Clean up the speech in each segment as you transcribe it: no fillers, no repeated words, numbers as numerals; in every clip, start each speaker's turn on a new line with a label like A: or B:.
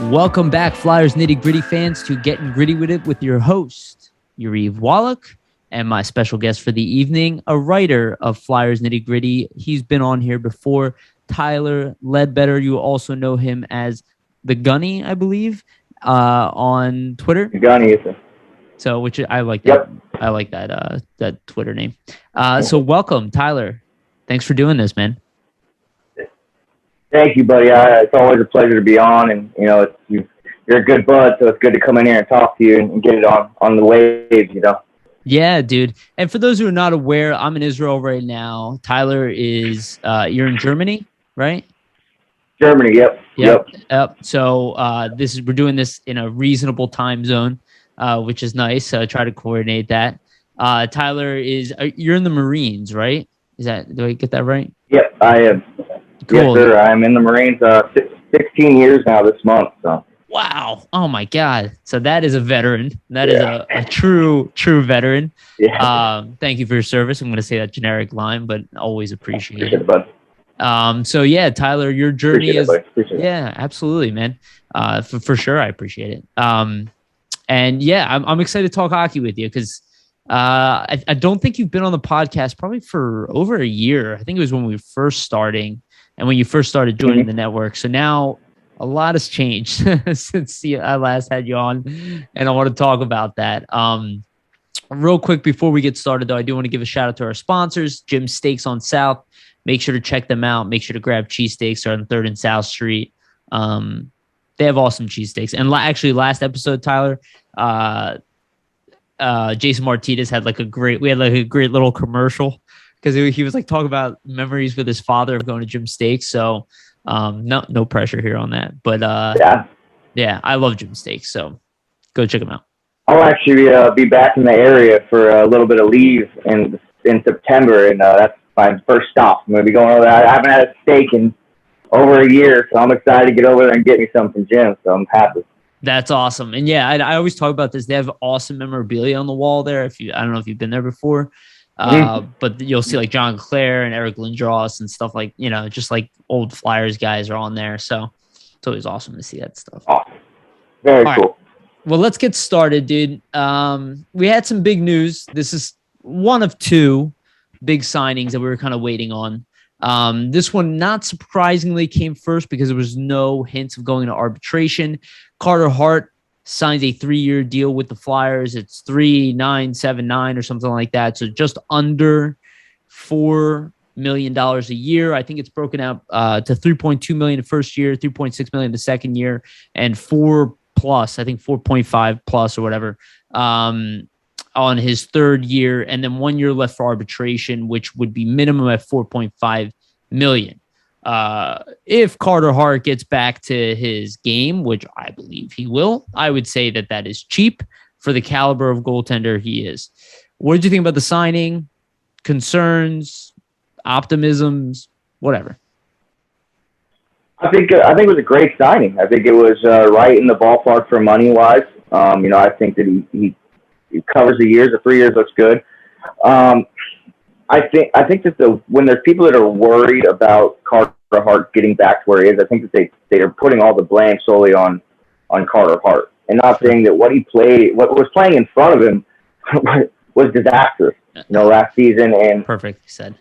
A: Welcome back, Flyers Nitty Gritty fans, to Getting Gritty with It with your host, Yariv, Wolok, and my special guest for the evening, a writer of Flyers Nitty Gritty. He's been on here before, Tyler Ledbetter. You also know him as the Gunny, I believe, on Twitter.
B: Gunny, is it?
A: So, which I like that.
B: Yep.
A: I like that Twitter name. So, welcome, Tyler. Thanks for doing this, man.
B: Thank you, buddy. It's always a pleasure to be on, and you're a good bud, so it's good to come in here and talk to you and get it on the waves.
A: Yeah, dude. And for those who are not aware, I'm in Israel right now. Tyler is you're in Germany, right?
B: Germany, yep.
A: So we're doing this in a reasonable time zone, which is nice. Try to coordinate that. Tyler you're in the Marines, right? Do I get that right?
B: Yep, I am.
A: Cool.
B: Yes, sir. I'm in the Marines 16 years now this month. So.
A: Wow. Oh, my God. So that is a veteran. That is a true veteran.
B: Yeah.
A: Thank you for your service. I'm going to say that generic line, but always appreciate it.
B: Bud.
A: So, yeah, Tyler, your journey
B: Appreciate it.
A: Yeah, absolutely, man. For sure, I appreciate it. And, yeah, I'm excited to talk hockey with you because I don't think you've been on the podcast probably for over a year. I think it was when we were first starting. And when you first started joining the network. So now a lot has changed since I last had you on. And I want to talk about that. Real quick before we get started, though, I do want to give a shout out to our sponsors, Jim's Steaks on South. Make sure to check them out. Make sure to grab cheesesteaks. They're on 3rd and South Street. They have awesome cheesesteaks. And actually, last episode, Tyler, Jason Martinez had a great little commercial. Because he was talking about memories with his father of going to Jim's Steaks. So no pressure here on that. But yeah, I love Jim's Steaks. So go check them out.
B: I'll actually be back in the area for a little bit of leave in September. And that's my first stop. I'm going to be going over there. I haven't had a steak in over a year. So I'm excited to get over there and get me some from Jim. So I'm happy. That's
A: awesome. And yeah, I always talk about this. They have awesome memorabilia on the wall there. I don't know if you've been there before. But you'll see John Clare and Eric Lindros and stuff just old Flyers guys are on there. So it's always awesome to see that stuff.
B: Awesome. Very cool.
A: Right. Well, let's get started, dude. We had some big news. This is one of two big signings that we were kind of waiting on. This one, not surprisingly, came first because there was no hints of going to arbitration. Carter Hart signs a 3-year deal with the Flyers. It's $3,979 or something like that. So just under $4 million a year. I think it's broken out to $3.2 million the first year, $3.6 million the second year, and 4 plus, I think 4.5 plus or whatever, on his third year. And then 1 year left for arbitration, which would be minimum at $4.5 million. If Carter Hart gets back to his game, which I believe he will, I would say that is cheap for the caliber of goaltender he is. What did you think about the signing? Concerns, optimisms, whatever.
B: I think it was a great signing. I think it was right in the ballpark for money wise. I think that he covers the years. The 3 years looks good. I think that when there's people that are worried about Carter Hart getting back to where he is, I think that they are putting all the blame solely on Carter Hart, and not saying that what was playing in front of him was disastrous. Last season. And
A: perfect, you said.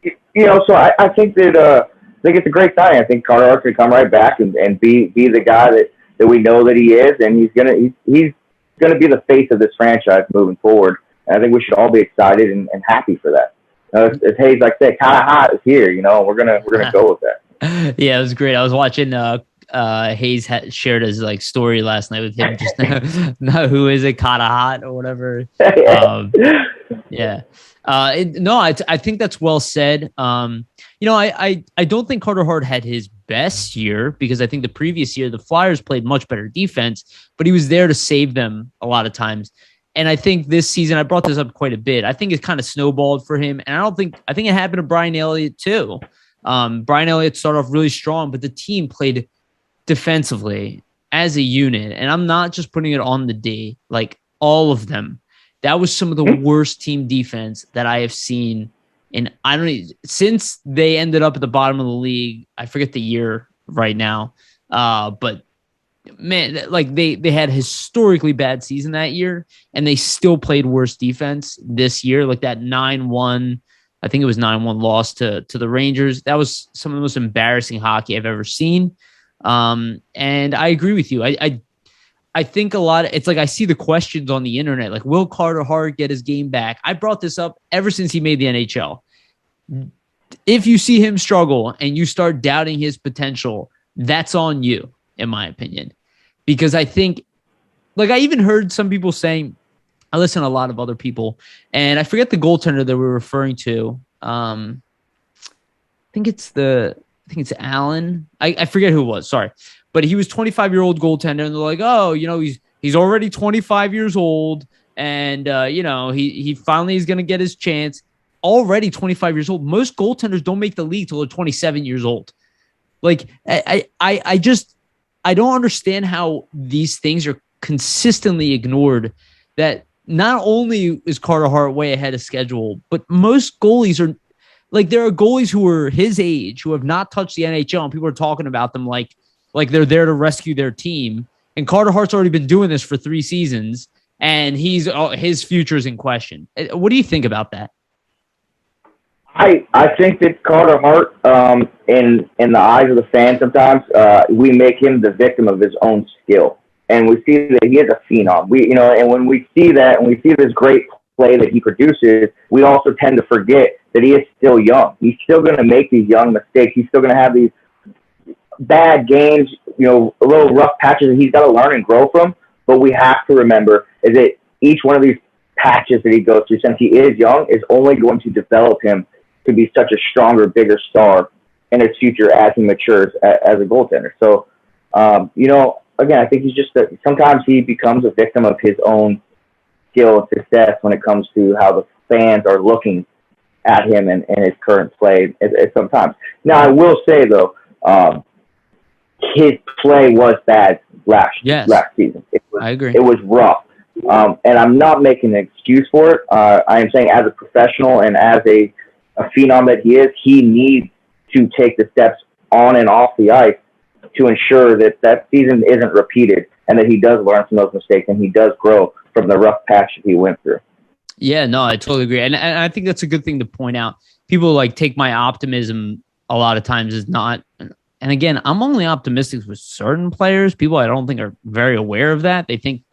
B: So I think that I think it's a great signing. I think Carter Hart's gonna come right back and be the guy that we know that he is, and he's gonna be the face of this franchise moving forward. And I think we should all be excited and happy for that. As Hayes said, kind of hot is here. We're gonna go with that.
A: Yeah, it was great. I was watching Hayes shared his story last night with him. Just who is it, kind of hot or whatever. Yeah. I think that's well said. I don't think Carter Hart had his best year because I think the previous year the Flyers played much better defense, but he was there to save them a lot of times. And I think this season, I brought this up quite a bit. I think it kind of snowballed for him. And I think it happened to Brian Elliott too. Brian Elliott started off really strong, but the team played defensively as a unit. And I'm not just putting it on the D, all of them. That was some of the worst team defense that I have seen. And since they ended up at the bottom of the league, I forget the year right now. But man, like they had historically bad season that year, and they still played worse defense this year. Like that 9-1, I think it was 9-1 loss to the Rangers. That was some of the most embarrassing hockey I've ever seen. And I agree with you. I think a lot of it's like I see the questions on the internet, like, will Carter Hart get his game back? I brought this up ever since he made the NHL. If you see him struggle and you start doubting his potential, that's on you, in my opinion. Because I think, like, I even heard some people saying, I listen to a lot of other people, and I forget the goaltender that we're referring to. I think it's Allen. I forget who it was. Sorry. But he was 25-year-old goaltender, and they're like, oh, he's already 25 years old, and he finally is going to get his chance. Already 25 years old. Most goaltenders don't make the league till they're 27 years old. Like I don't understand how these things are consistently ignored. That not only is Carter Hart way ahead of schedule, but most goalies are like, there are goalies who are his age who have not touched the NHL, and people are talking about them like they're there to rescue their team. And Carter Hart's already been doing this for 3 seasons, and his future is in question. What do you think about that?
B: I think that Carter Hart, in the eyes of the fans, sometimes we make him the victim of his own skill, and we see that he is a phenom. And when we see that, and we see this great play that he produces, we also tend to forget that he is still young. He's still going to make these young mistakes. He's still going to have these bad games, a little rough patches that he's got to learn and grow from. But we have to remember is that each one of these patches that he goes through, since he is young, is only going to develop him to be such a stronger, bigger star in his future as he matures as a goaltender. So, again, I think he's just sometimes he becomes a victim of his own skill and success when it comes to how the fans are looking at him and his current play at sometimes. Now, I will say, though, his play was bad last season.
A: I agree.
B: It was rough. And I'm not making an excuse for it. I am saying as a professional and as a phenom that he is, he needs to take the steps on and off the ice to ensure that season isn't repeated and that he does learn from those mistakes and he does grow from the rough patch that he went through.
A: Yeah, no, I totally agree. And I think that's a good thing to point out. People take my optimism a lot of times as not, and again, I'm only optimistic with certain players. People I don't think are very aware of that. They think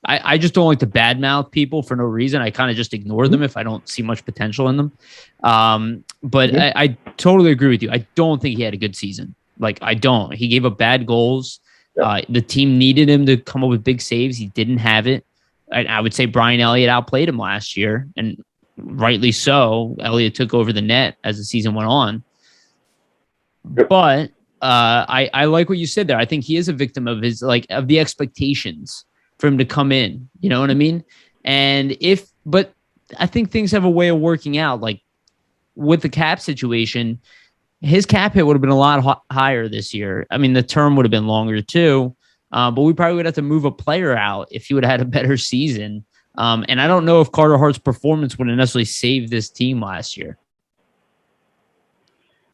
A: I just don't like to badmouth people for no reason. I kind of just ignore them if I don't see much potential in them. But I totally agree with you. I don't think he had a good season. I don't. He gave up bad goals. The team needed him to come up with big saves. He didn't have it. I would say Brian Elliott outplayed him last year, and rightly so. Elliott took over the net as the season went on. But I like what you said there. I think he is a victim of his of the expectations for him to come in. You know what I mean? But I think things have a way of working out. With the cap situation, his cap hit would have been a lot higher this year. I mean, the term would have been longer too. But we probably would have to move a player out if he would have had a better season. And I don't know if Carter Hart's performance would have necessarily saved this team last year.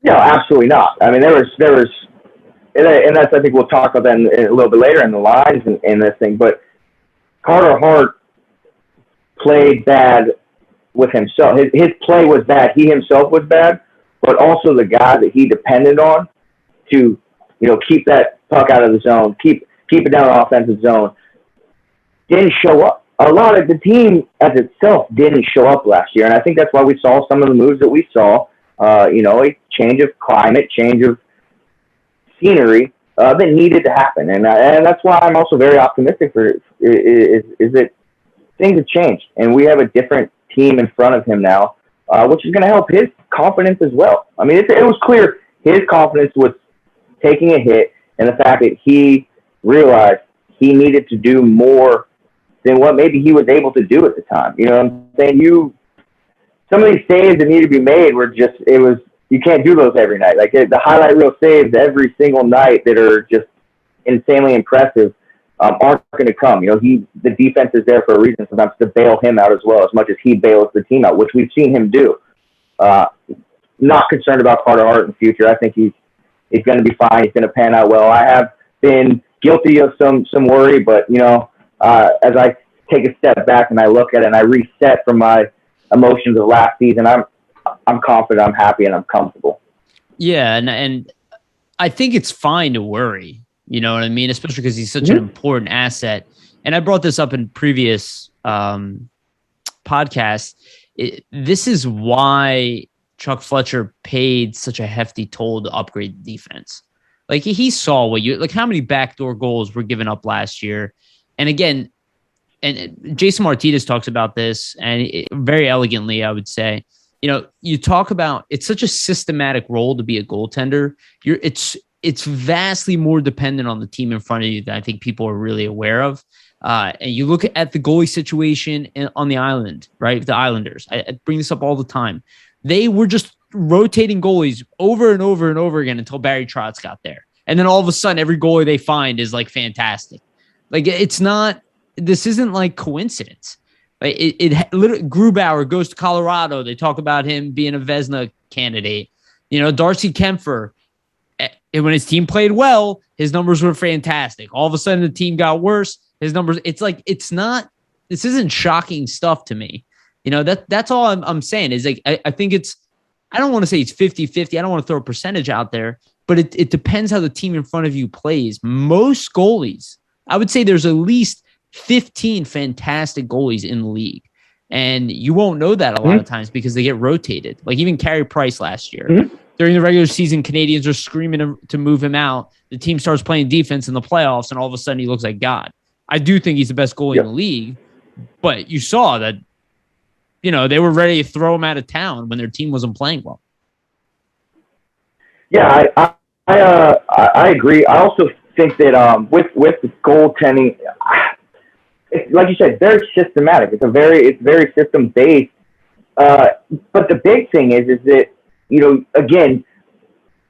B: No, absolutely not. I mean, there was, and that's, I think we'll talk about that a little bit later in the lines in this thing, but Carter Hart played bad with himself. His play was bad. He himself was bad, but also the guy that he depended on to, keep that puck out of the zone, keep it down the offensive zone, didn't show up. A lot of the team as itself didn't show up last year, and I think that's why we saw some of the moves that we saw. A change of climate, change of scenery that needed to happen, and that's why I'm also very optimistic for is that things have changed, and we have a different team in front of him now, which is going to help his confidence as well. I mean, it was clear his confidence was taking a hit, and the fact that he realized he needed to do more than what maybe he was able to do at the time. You know what I'm saying? Some of these saves that need to be made were just, you can't do those every night. The highlight reel saves every single night that are just insanely impressive aren't going to come. The defense is there for a reason sometimes to bail him out as well, as much as he bails the team out, which we've seen him do. Not concerned about Carter Hart in the future. I think he's going to be fine. He's going to pan out well. I have been guilty of some worry, but as I take a step back and I look at it and I reset from my emotions of last season, I'm confident, I'm happy, and I'm comfortable.
A: Yeah, and I think it's fine to worry. You know what I mean? Especially because he's such an important asset. And I brought this up in previous podcasts. This is why Chuck Fletcher paid such a hefty toll to upgrade the defense. Like he saw how many backdoor goals were given up last year. And again, and Jason Martinez talks about this and very elegantly, I would say, you talk about it's such a systematic role to be a goaltender. It's vastly more dependent on the team in front of you than I think people are really aware of. And you look at the goalie situation on the island, right? The Islanders. I bring this up all the time. They were just rotating goalies over and over and over again until Barry Trotz got there. And then all of a sudden, every goalie they find is like fantastic. Like this isn't like coincidence. Like Grubauer goes to Colorado. They talk about him being a Vezina candidate. Darcy Kempfer, when his team played well, his numbers were fantastic. All of a sudden, the team got worse. His numbers, this isn't shocking stuff to me. That's all I'm saying is like, I think I don't want to say it's 50-50. I don't want to throw a percentage out there, but it depends how the team in front of you plays. Most goalies, I would say there's at least 15 fantastic goalies in the league. And you won't know that a lot of times because they get rotated. Like even Carey Price last year. During the regular season, Canadians are screaming to move him out. The team starts playing defense in the playoffs, and all of a sudden he looks like God. I do think he's the best goalie in the league, but you saw that, they were ready to throw him out of town when their team wasn't playing well.
B: Yeah, I agree. I also think that with the goaltending, like you said, very systematic. It's very system based. But the big thing is that again,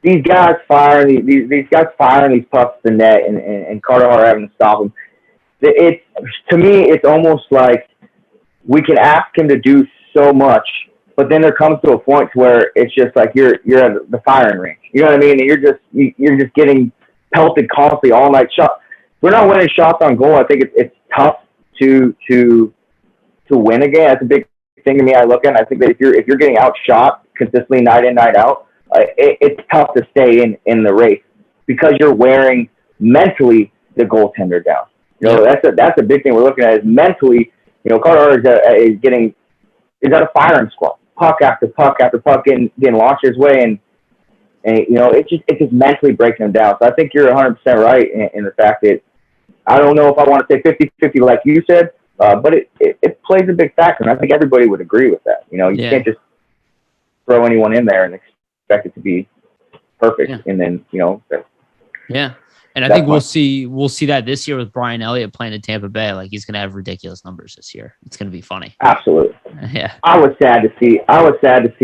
B: these guys firing these pucks to the net and Carter Hart having to stop them. To me, it's almost like we can ask him to do so much, but then there comes to a point where it's just like you're at the firing range. You know what I mean? And you're just getting pelted constantly all night. We're not winning shots on goal. I think it's tough to win again. That's a big thing to me. I look at. I think that if you're getting outshot consistently night in, night out, it's tough to stay in the race because you're wearing mentally the goaltender down. That's a big thing we're looking at is mentally. Carter is at a firing squad, puck after puck after puck getting launched his way, and it's just mentally breaking them down. So I think you're 100% right in the fact that I don't know if I want to say 50-50 like you said, but it plays a big factor, and I think everybody would agree with that. You can't just throw anyone in there and expect it to be perfect, and then
A: yeah. And I think we'll see that this year with Brian Elliott playing in Tampa Bay. Like he's going to have ridiculous numbers this year. It's going to be funny.
B: Absolutely.
A: Yeah.
B: I was sad to see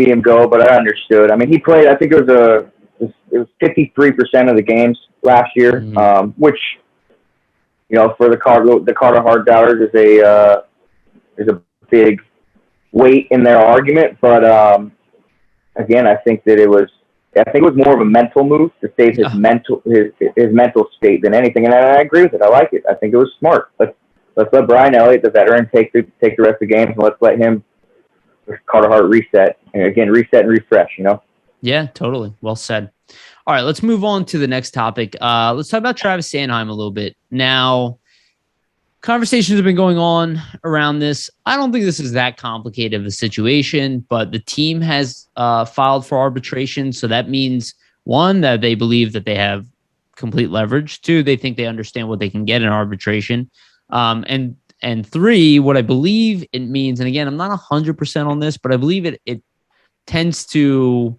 B: him go, but I understood. I mean, he played. I think it was 53% of the games last year, which for the Carter Hart doubters is a big weight in their argument. But again, I think it was more of a mental move to save his mental state than anything, and I agree with it. I like it. I think it was smart. Let's let Brian Elliott, the veteran, take the rest of the games, and let's let him, Carter Hart, reset and refresh.
A: Yeah, totally. Well said. All right, let's move on to the next topic. Let's talk about Travis Sanheim a little bit. Now, conversations have been going on around this. I don't think this is that complicated of a situation, but the team has filed for arbitration. So that means, one, that they believe that they have complete leverage. Two, they think they understand what they can get in arbitration. And three, what I believe it means, and again, I'm not 100% on this, but I believe it tends to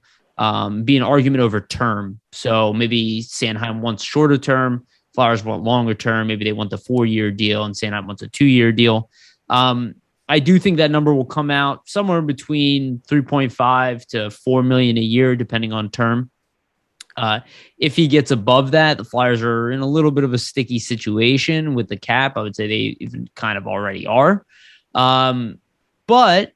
A: be an argument over term. So maybe Sanheim wants shorter term, Flyers want longer term. Maybe they want the 4-year deal and Sanheim wants a 2-year deal. I do think that number will come out somewhere between 3.5 to 4 million a year, depending on term. If he gets above that, the Flyers are in a little bit of a sticky situation with the cap. I would say they even kind of already are. But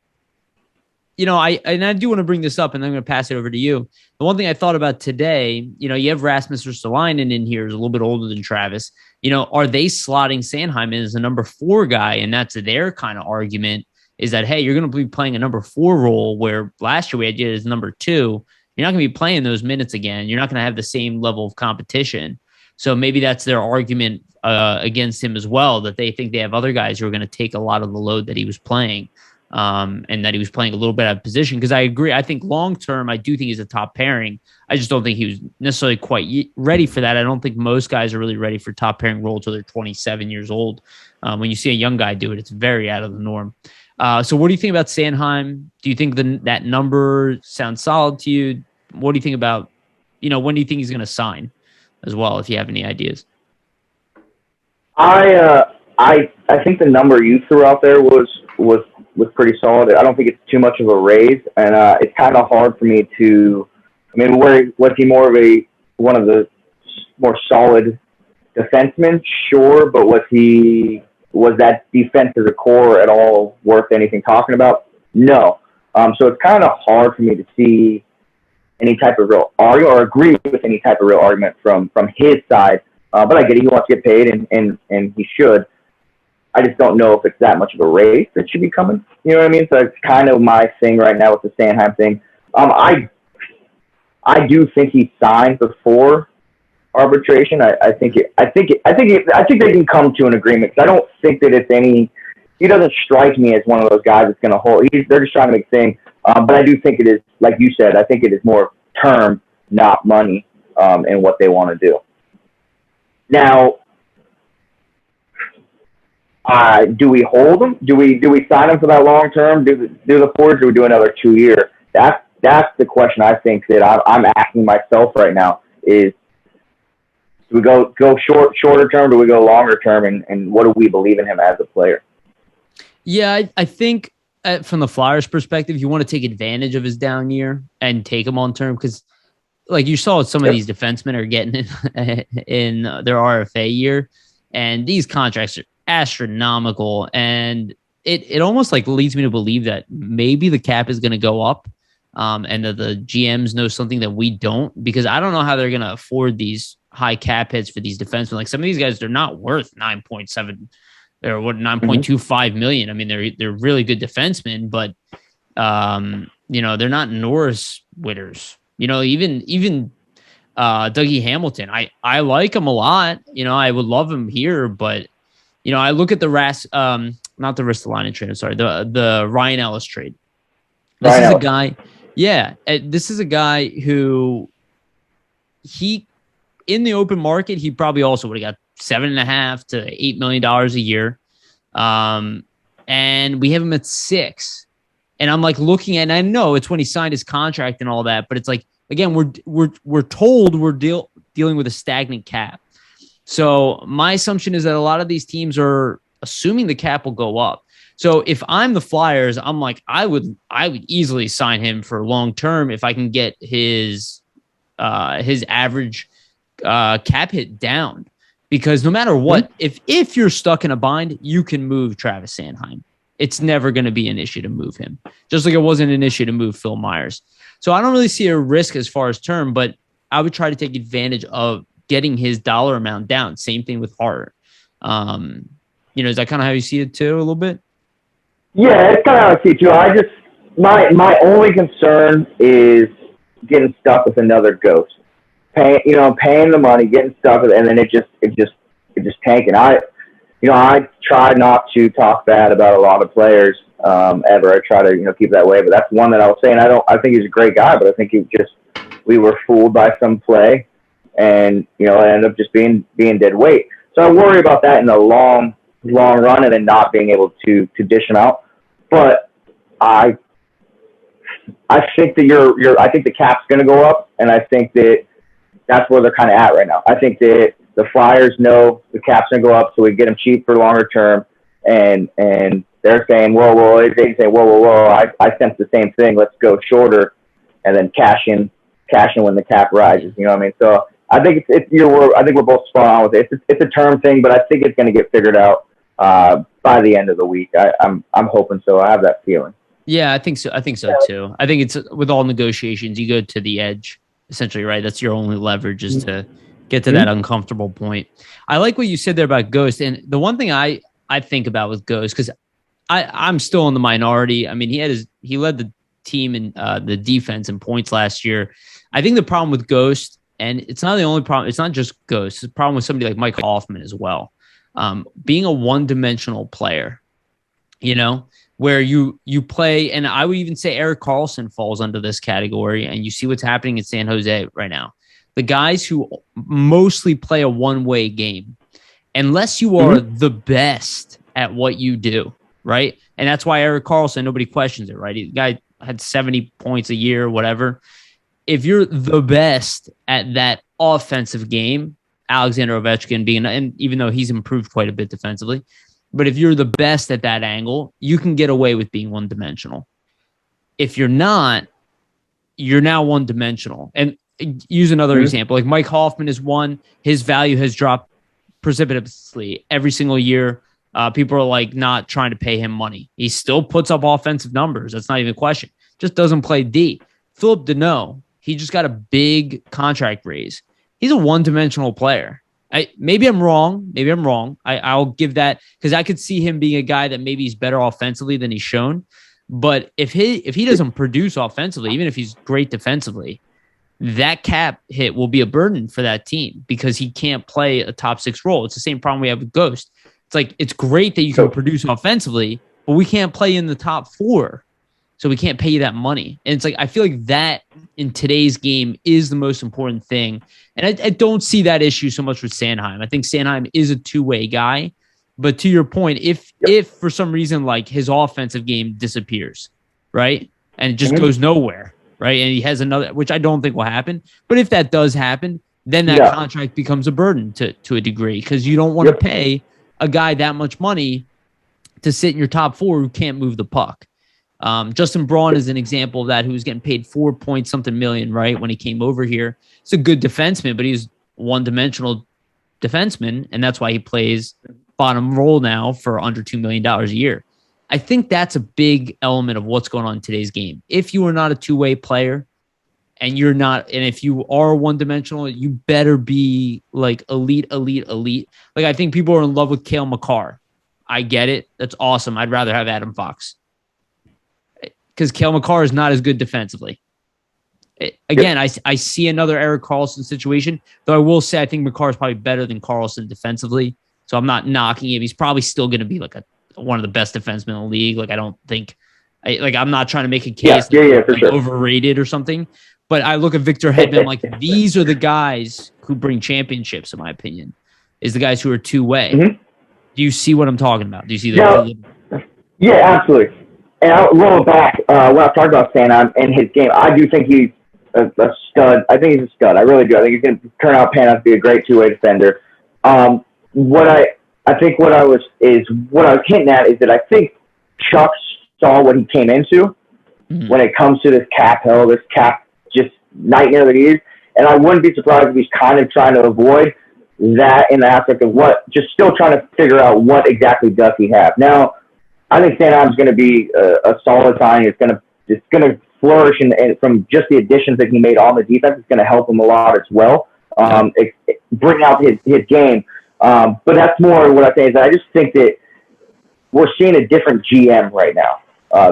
A: I do want to bring this up, and then I'm going to pass it over to you. The one thing I thought about today, you have Rasmus Ristolainen in here, who's a little bit older than Travis. Are they slotting Sanheim in as a number 4 guy? And that's their kind of argument is that, hey, you're going to be playing a number 4 role where last year we had you as number 2. You're not going to be playing those minutes again. You're not going to have the same level of competition. So maybe that's their argument against him as well, that they think they have other guys who are going to take a lot of the load that he was playing. And that he was playing a little bit out of position. Because I agree. I think long-term, I do think he's a top pairing. I just don't think he was necessarily quite ready for that. I don't think most guys are really ready for top pairing role until they're 27 years old. When you see a young guy do it, it's very out of the norm. So what do you think about Sanheim? Do you think that number sounds solid to you? What do you think about, when do you think he's going to sign as well, if you have any ideas?
B: I think the number you threw out there was pretty solid. I don't think it's too much of a raise, and it's kind of hard for me to. Was he more of one of the more solid defensemen? Sure, but was that defense as a core at all worth anything talking about? No. So it's kind of hard for me to see any type of real argument or agree with any type of real argument from his side. But I get it. He wants to get paid, and he should. I just don't know if it's that much of a race that should be coming. You know what I mean? So it's kind of my thing right now with the Sanheim thing. I do think he signed before arbitration. I think they can come to an agreement. I don't think that it's any. He doesn't strike me as one of those guys that's going to hold. They're just trying to make a thing. But I do think it is, like you said. I think it is more term, not money, and what they want to do. Now. Do we hold them? Do we sign them for that long term? Do the Forge, or do we do another 2 year? That's the question I think that I'm asking myself right now is, do we go shorter term? Do we go longer term? And what do we believe in him as a player?
A: Yeah, I think from the Flyers' perspective, you want to take advantage of his down year and take him on term because, like you saw, some of these defensemen are getting in their RFA year, and these contracts are astronomical, and it almost like leads me to believe that maybe the cap is going to go up, and that the GMs know something that we don't, because I don't know how they're going to afford these high cap hits for these defensemen. Like some of these guys, they're not worth 9.7 or what 9.25 million. I mean, they're really good defensemen, but they're not Norris winners. Even Dougie Hamilton, I like him a lot. I would love him here, but I look at the not the Ristolainen trade. I'm sorry, the Ryan Ellis trade. This is a guy. Yeah, this is a guy who in the open market, he probably also would have got $7.5 to $8 million a year, and we have him at $6 million. And I'm like looking at, and I know it's when he signed his contract and all that, but it's like again, we're told we're dealing with a stagnant cap. So my assumption is that a lot of these teams are assuming the cap will go up. So if I'm the Flyers, I'm like, I would easily sign him for long term if I can get his average cap hit down. Because no matter what, if you're stuck in a bind, you can move Travis Sanheim. It's never going to be an issue to move him, just like it wasn't an issue to move Phil Myers. So I don't really see a risk as far as term, but I would try to take advantage of getting his dollar amount down. Same thing with Hart. Is that kind of how you see it too, a little bit?
B: Yeah, it's kind of how I see it too. My only concern is getting stuck with another ghost. Paying the money, getting stuck with it, and then it just tanking. I try not to talk bad about a lot of players ever. I try to keep that way, but that's one that I was saying. I think he's a great guy, but I think we were fooled by some play, and it ended up just being dead weight. So I worry about that in the long run, and then not being able to dish him out. But I think that I think the cap's going to go up, and I think that's where they're kind of at right now. I think that the Flyers know the cap's going to go up, so we get them cheap for longer term, and they're saying, whoa, they say, whoa, I sense the same thing. Let's go shorter, and then cash in when the cap rises. You know what I mean? So I think I think we're both spot on with it. It's a term thing, but I think it's going to get figured out by the end of the week. I'm hoping so. I have that feeling.
A: Yeah, I think so. I think so too. I think it's with all negotiations, you go to the edge, essentially, right? That's your only leverage is to get to that uncomfortable point. I like what you said there about Ghost. And the one thing I think about with Ghost, because I'm still in the minority. I mean, he led the team in the defense and points last year. I think the problem with Ghost, and it's not the only problem, it's not just Ghost, it's a problem with somebody like Mike Hoffman as well. Being a one-dimensional player, where you play, and I would even say Erik Karlsson falls under this category, and you see what's happening in San Jose right now. The guys who mostly play a one-way game, unless you are the best at what you do, right? And that's why Erik Karlsson, nobody questions it, right? The guy had 70 points a year, whatever. If you're the best at that offensive game, Alexander Ovechkin being, and even though he's improved quite a bit defensively, but if you're the best at that angle, you can get away with being one-dimensional. If you're not, you're now one-dimensional. And use another example. Like Mike Hoffman is one. His value has dropped precipitously every single year. People are like not trying to pay him money. He still puts up offensive numbers. That's not even a question. Just doesn't play D. Philip Deneau, he just got a big contract raise. He's a one-dimensional player. Maybe I'm wrong. I'll give that because I could see him being a guy that maybe he's better offensively than he's shown. But if he doesn't produce offensively, even if he's great defensively, that cap hit will be a burden for that team because he can't play a top 6 role. It's the same problem we have with Ghost. It's like it's great that you can produce offensively, but we can't play in the top 4. So we can't pay you that money. And it's like, I feel like that in today's game is the most important thing. And I don't see that issue so much with Sanheim. I think Sanheim is a two-way guy. But to your point, if for some reason, like his offensive game disappears, right? And it just goes nowhere, right? And he has another, which I don't think will happen. But if that does happen, then that contract becomes a burden to a degree because you don't want to pay a guy that much money to sit in your top 4 who can't move the puck. Justin Braun is an example of that, who was getting paid 4 point something million, right? When he came over here. It's a good defenseman, but he's one-dimensional defenseman, and that's why he plays bottom role now for under $2 million a year. I think that's a big element of what's going on in today's game. If you are not a two-way player and if you are one-dimensional, you better be like elite. Like I think people are in love with Cale Makar. I get it. That's awesome. I'd rather have Adam Fox. Because Cale Makar is not as good defensively. Again, I see another Erik Karlsson situation, though I will say I think Makar is probably better than Karlsson defensively. So I'm not knocking him. He's probably still going to be like one of the best defensemen in the league. Like I don't think, I'm not trying to make a case overrated or something. But I look at Victor Hedman like these are the guys who bring championships, in my opinion, is the guys who are two-way. Do you see what I'm talking about? Do you see the?
B: Yeah, absolutely. And I'll roll back when I talked about Sanheim and his game. I do think he's a stud. I think he's a stud. I really do. I think he's going to turn out pan out to be a great two-way defender. What I was hinting at is that I think Chuck saw what he came into when it comes to this cap hell, this cap just nightmare that he is. And I wouldn't be surprised if he's kind of trying to avoid that in the aspect of just still trying to figure out what exactly does he have. Now, I think Sanheim's going to be a solid signing. It's going to flourish, and from just the additions that he made on the defense, it's going to help him a lot as well. Bring out his game. But that's more what I say is that I just think that we're seeing a different GM right now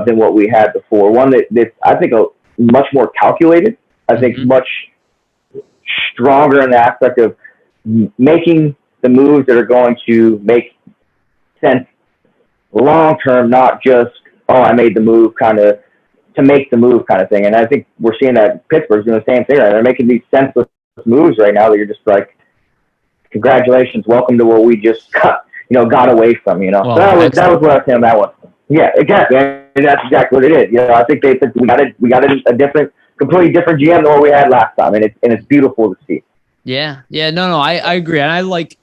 B: than what we had before. One that I think much more calculated. I think much stronger in the aspect of making the moves that are going to make sense long term, not just I made the move kind of to make the move kind of thing. And I think we're seeing that Pittsburgh's doing the same thing. Right? They're making these senseless moves right now that you're just like, congratulations, welcome to what we just got away from. Well, that was what I was saying on that one. Yeah, exactly. And that's exactly what it is. I think they said we got a different, completely different GM than what we had last time, and it's beautiful to see.
A: Yeah, no, I agree, and I like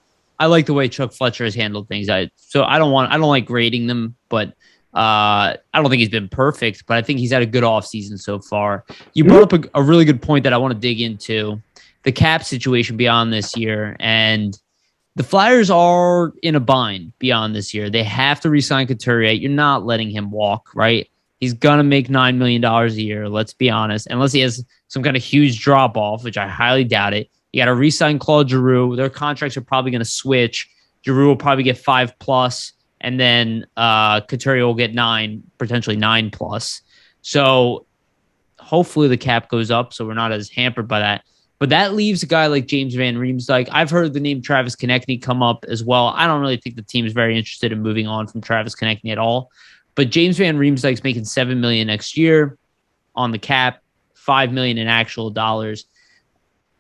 A: the way Chuck Fletcher has handled things. I don't like grading them, but I don't think he's been perfect, but I think he's had a good offseason so far. You brought up a really good point that I want to dig into, the cap situation beyond this year, and the Flyers are in a bind beyond this year. They have to re-sign Couturier. You're not letting him walk, right? He's gonna make $9 million a year. Let's be honest, unless he has some kind of huge drop off, which I highly doubt it. You got to re-sign Claude Giroux. Their contracts are probably going to switch. Giroux will probably get 5+, and then Couturier will get 9, potentially 9+. So hopefully the cap goes up, so we're not as hampered by that. But that leaves a guy like James Van Riemsdyk. I've heard the name Travis Konechny come up as well. I don't really think the team is very interested in moving on from Travis Konechny at all. But James Van Riemsdyk's making $7 million next year on the cap, $5 million in actual dollars.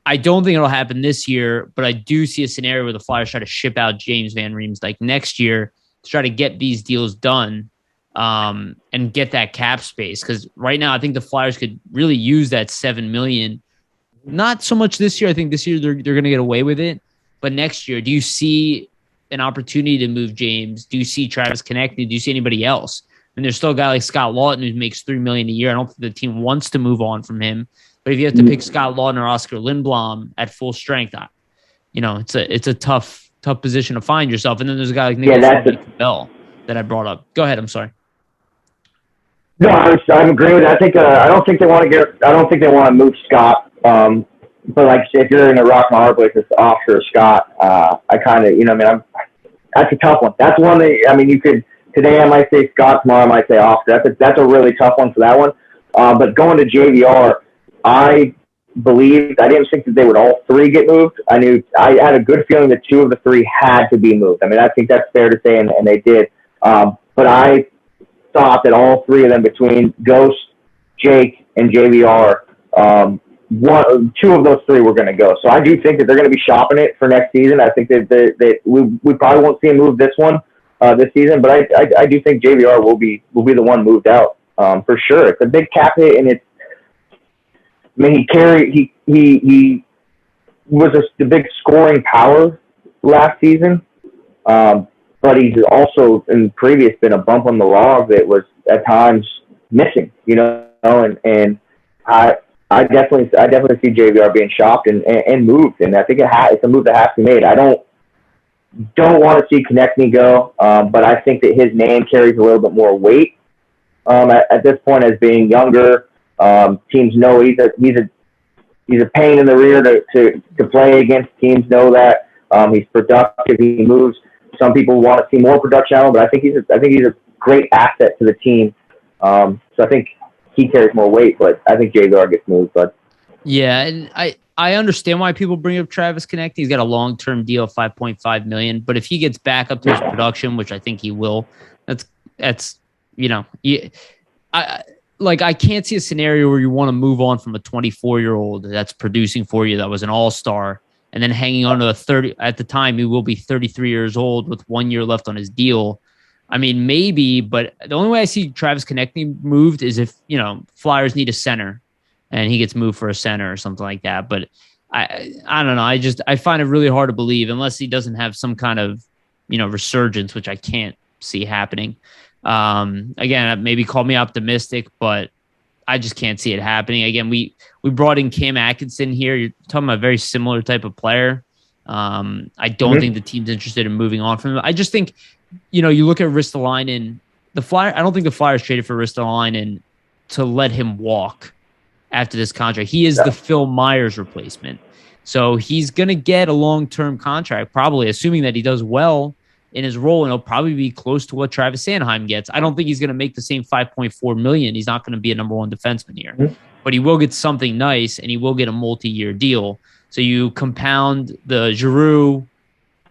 A: I don't think it'll happen this year, but I do see a scenario where the Flyers try to ship out James Van Riemsdyk next year to try to get these deals done and get that cap space. Because right now, I think the Flyers could really use that $7 million. Not so much this year. I think this year they're going to get away with it. But next year, do you see an opportunity to move James? Do you see Travis Konechny? Do you see anybody else? And there's still a guy like Scott Lawton who makes $3 million a year. I don't think the team wants to move on from him. But if you have to pick Scott Lawton or Oscar Lindblom at full strength, it's a tough position to find yourself. And then there's a guy like Nicholas Bell that I brought up. Go ahead. I'm sorry.
B: No, I'm agreeing with that. I don't think they want to move Scott. But like if you're in a rock and hard place, it's Oscar or Scott. I kind of, that's a tough one. That's one that you could. Today I might say Scott, tomorrow I might say Oscar. That's a really tough one for that one. But going to JVR, I didn't think that they would all three get moved. I had a good feeling that 2 of the 3 had to be moved. I think that's fair to say, and they did. But I thought that all 3 of them, between Ghost, Jake, and JVR, 2 of those 3 were going to go. So I do think that they're going to be shopping it for next season. I think that we probably won't see him move this one this season, but I do think JVR will be the one moved out for sure. It's a big cap hit, and it's. He was the big scoring power last season, but he's also in previous been a bump on the log that was at times missing, and I definitely see JVR being shopped and moved, and I think it's a move that has to be made. I don't want to see Konechny go, but I think that his name carries a little bit more weight at this point as being younger. Teams know he's a pain in the rear to play against. Teams know that he's productive. He moves. Some people want to see more production out of him, but I think he's a great asset to the team. So I think he carries more weight, but I think JVR gets moved. But
A: yeah, and I understand why people bring up Travis Konechny. He's got a long-term deal of $5.5 million, but if he gets back up to his production, which I think he will, I can't see a scenario where you want to move on from a 24-year-old that's producing for you that was an all-star and then hanging on to a 30. At the time, he will be 33 years old with 1 year left on his deal. Maybe, but the only way I see Travis Konechny moved is if, Flyers need a center and he gets moved for a center or something like that. But I don't know. I find it really hard to believe unless he doesn't have some kind of, resurgence, which I can't see happening. Again, maybe call me optimistic, but I just can't see it happening. Again, we brought in Cam Atkinson here. You're talking about a very similar type of player. I don't think the team's interested in moving on from him. I just think, you look at Ristolainen, I don't think the Flyers traded for Ristolainen to let him walk after this contract. He is the Phil Myers replacement. So he's going to get a long-term contract, probably, assuming that he does well in his role, and he'll probably be close to what Travis Sanheim gets. I don't think he's going to make the same $5.4 million. He's not going to be a number 1 defenseman here, but he will get something nice, and he will get a multi-year deal. So you compound the Giroux,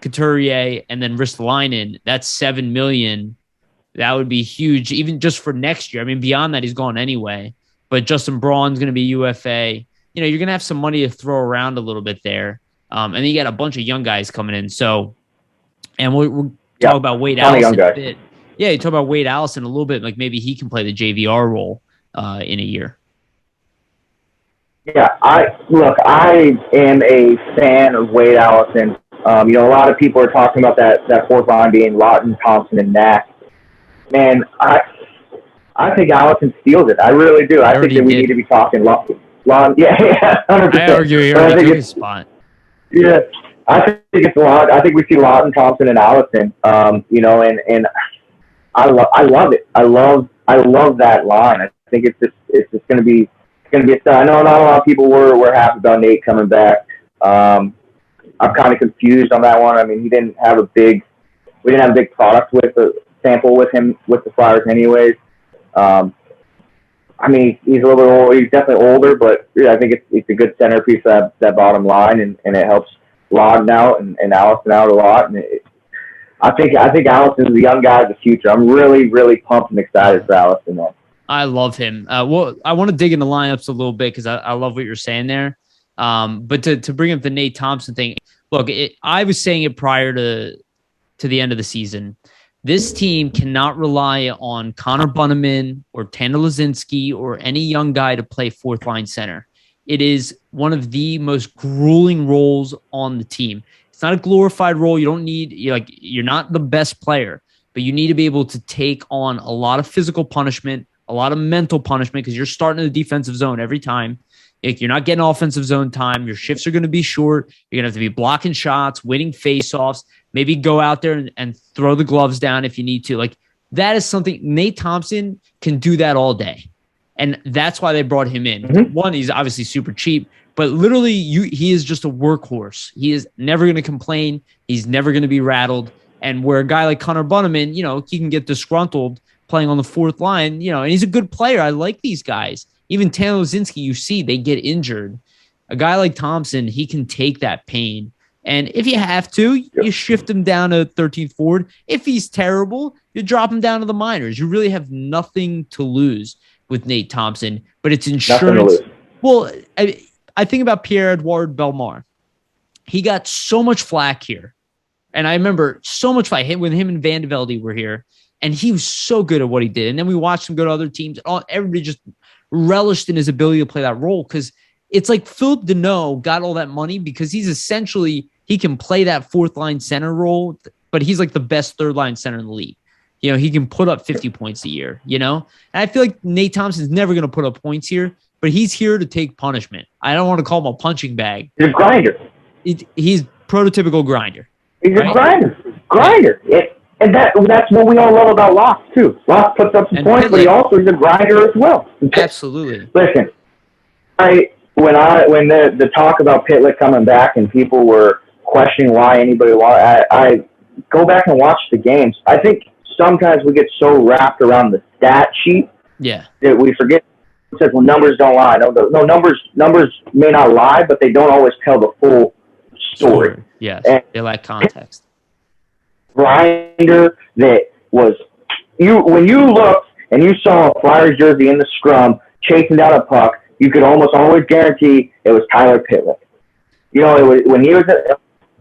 A: Couturier, and then Ristolainen. That's $7 million. That would be huge, even just for next year. Beyond that, he's gone anyway. But Justin Braun's going to be UFA. You're going to have some money to throw around a little bit there, and then you got a bunch of young guys coming in. So. And we'll talk about Wade Allison a bit. Yeah, you talk about Wade Allison a little bit, like maybe he can play the JVR role in a year.
B: Yeah, I am a fan of Wade Allison. A lot of people are talking about that fourth line being Lawton, Thompson, and Knack. Man, I think Allison steals it. I really do. I think that we need to be talking Lawton. Yeah, 100%.
A: I argue he already took his spot.
B: Yeah. I think it's a lot. I think we see Lawton, Thompson, and Allison. And I love it. I love that line. I think it's just going to be a stud. I know not a lot of people were happy about Nate coming back. I'm kind of confused on that one. I mean, we didn't have a big product with the sample with him with the Flyers, anyways. I mean, he's a little bit old. He's definitely older, but yeah, I think it's a good centerpiece of that bottom line, and it helps Lodden out and Allison out a lot. And I think Allison's the young guy of the future. I'm really, really pumped and excited for Allison, man.
A: I love him. Well, I want to dig into lineups a little bit because I love what you're saying there. But to bring up the Nate Thompson thing, look, I was saying it prior to the end of the season. This team cannot rely on Connor Bunneman or Tanner Lazinski or any young guy to play fourth line center. It is one of the most grueling roles on the team. It's not a glorified role. You don't need, you're not the best player, but you need to be able to take on a lot of physical punishment, a lot of mental punishment, because you're starting in the defensive zone every time. You're not getting offensive zone time. Your shifts are going to be short. You're going to have to be blocking shots, winning faceoffs, maybe go out there and throw the gloves down if you need to. Like, that is something Nate Thompson can do that all day. And that's why they brought him in. Mm-hmm. One, he's obviously super cheap, but literally he is just a workhorse. He is never going to complain. He's never going to be rattled. And where a guy like Connor Bunneman, he can get disgruntled playing on the fourth line, and he's a good player. I like these guys. Even Tanner Lazinski, you see, they get injured. A guy like Thompson, he can take that pain. And if you have to, you shift him down to 13th forward. If he's terrible, you drop him down to the minors. You really have nothing to lose with Nate Thompson, but it's insurance. Well, I think about Pierre-Edouard Bellemare. He got so much flack here. And I remember so much flack when him and Van de Velde were here. And he was so good at what he did. And then we watched him go to other teams. And everybody just relished in his ability to play that role, because it's like Philip Deneau got all that money because he's essentially, he can play that fourth line center role, but he's like the best third line center in the league. He can put up 50 points a year, and I feel like Nate Thompson's never going to put up points here, but he's here to take punishment. I don't want to call him a punching bag.
B: He's a grinder.
A: He's prototypical grinder.
B: He's a grinder. And that's what we all love about Locke, too. Locke puts up some points, but he also is a grinder as well.
A: Absolutely.
B: Listen, when the talk about Pitlick coming back and people were questioning why anybody wanted, I go back and watch the games. I think sometimes we get so wrapped around the stat sheet that we forget. It says, well, numbers don't lie. No, numbers may not lie, but they don't always tell the full story.
A: Sure. Yes, and they lack context.
B: Grinder that was when you looked and you saw a Flyers jersey in the scrum chasing down a puck, you could almost always guarantee it was Tyler Pitlick. It was when he was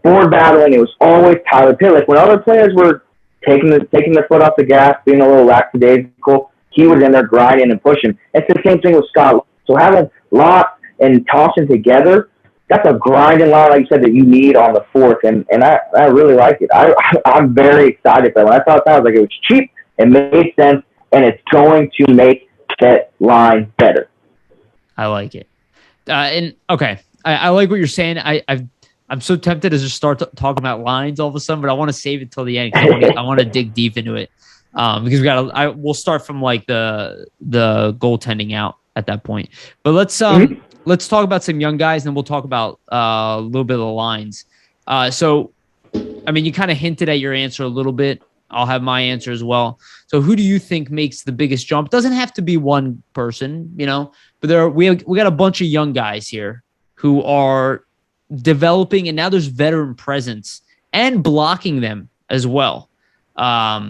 B: board battling, it was always Tyler Pitlick. When other players were taking their foot off the gas, being a little lackadaisical, he was in there grinding and pushing. It's the same thing with Scott. So having Locke and Thompson together, that's a grinding line, like you said, that you need on the fourth, and I really like it. I'm very excited for it. When I thought that, I was like, it was cheap, it made sense, and it's going to make that line better. I
A: like it. And okay, I like what you're saying. I'm so tempted to just start talking about lines all of a sudden, but I want to save it till the end because I want to dig deep into it. Because we'll start from like the goaltending out at that point. But let's talk about some young guys, and then we'll talk about a little bit of the lines. So, I mean, you kind of hinted at your answer a little bit. I'll have my answer as well. So who do you think makes the biggest jump? It doesn't have to be one person, but we got a bunch of young guys here who are developing, and now there's veteran presence and blocking them as well. But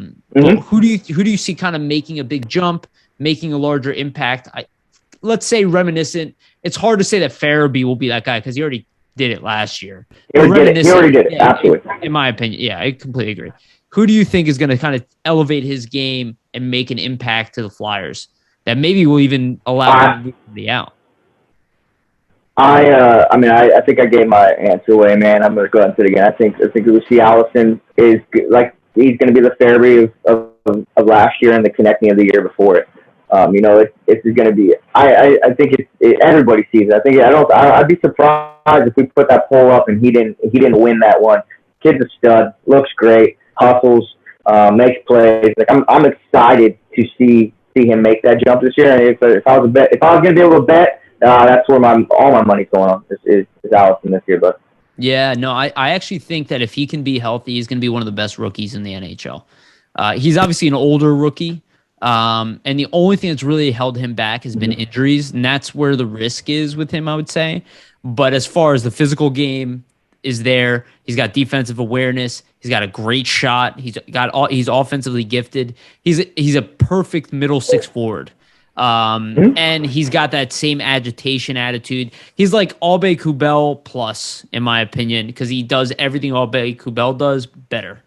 A: who do you see kind of making a big jump, making a larger impact? Let's say reminiscent. It's hard to say that Farabee will be that guy because he already did it last year.
B: He already did it. Absolutely.
A: In my opinion, yeah, I completely agree. Who do you think is going to kind of elevate his game and make an impact to the Flyers that maybe will even allow him to move the out?
B: I think I gave my answer away, man. I'm going to go ahead and say it again. I think we see Allison is like he's going to be the Farabee of last year and the connecting of the year before it. It's going to be. I think everybody sees it. I'd be surprised if we put that poll up and he didn't win that one. Kid's a stud, looks great, hustles. makes plays. Like I'm excited to see him make that jump this year. And if I was going to be able to bet, that's where all my money's going on is Allison this year. But
A: yeah, no, I actually think that if he can be healthy, he's going to be one of the best rookies in the NHL. He's obviously an older rookie. And the only thing that's really held him back has been injuries, and that's where the risk is with him, I would say. But as far as the physical game is there, he's got defensive awareness. He's got a great shot. He's offensively gifted. He's a perfect middle six forward. And he's got that same agitation attitude. He's like Albay Kubel plus, in my opinion, because he does everything Albay Kubel does better.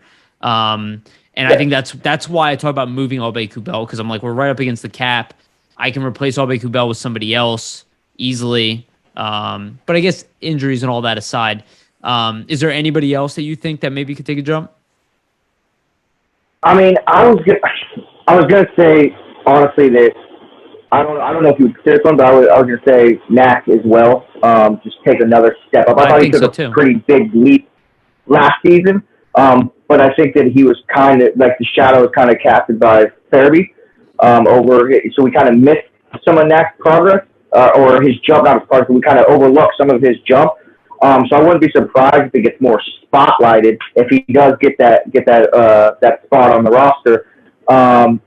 A: And I think that's why I talk about moving Albay Kubel, because I'm like, we're right up against the cap. I can replace Albay Kubel with somebody else easily. But I guess injuries and all that aside, is there anybody else that you think that maybe could take a jump?
B: I mean, I was gonna say honestly that I don't know if you would consider one, but I was gonna say Knack as well. Just take another step up. I thought he took a pretty big leap last season. But I think that he was kind of like the shadow was kind of casted by Farabee so we kind of missed some of Knack's progress or his jump, not his progress. We kind of overlooked some of his jump. So I wouldn't be surprised if he gets more spotlighted if he does get that spot on the roster, and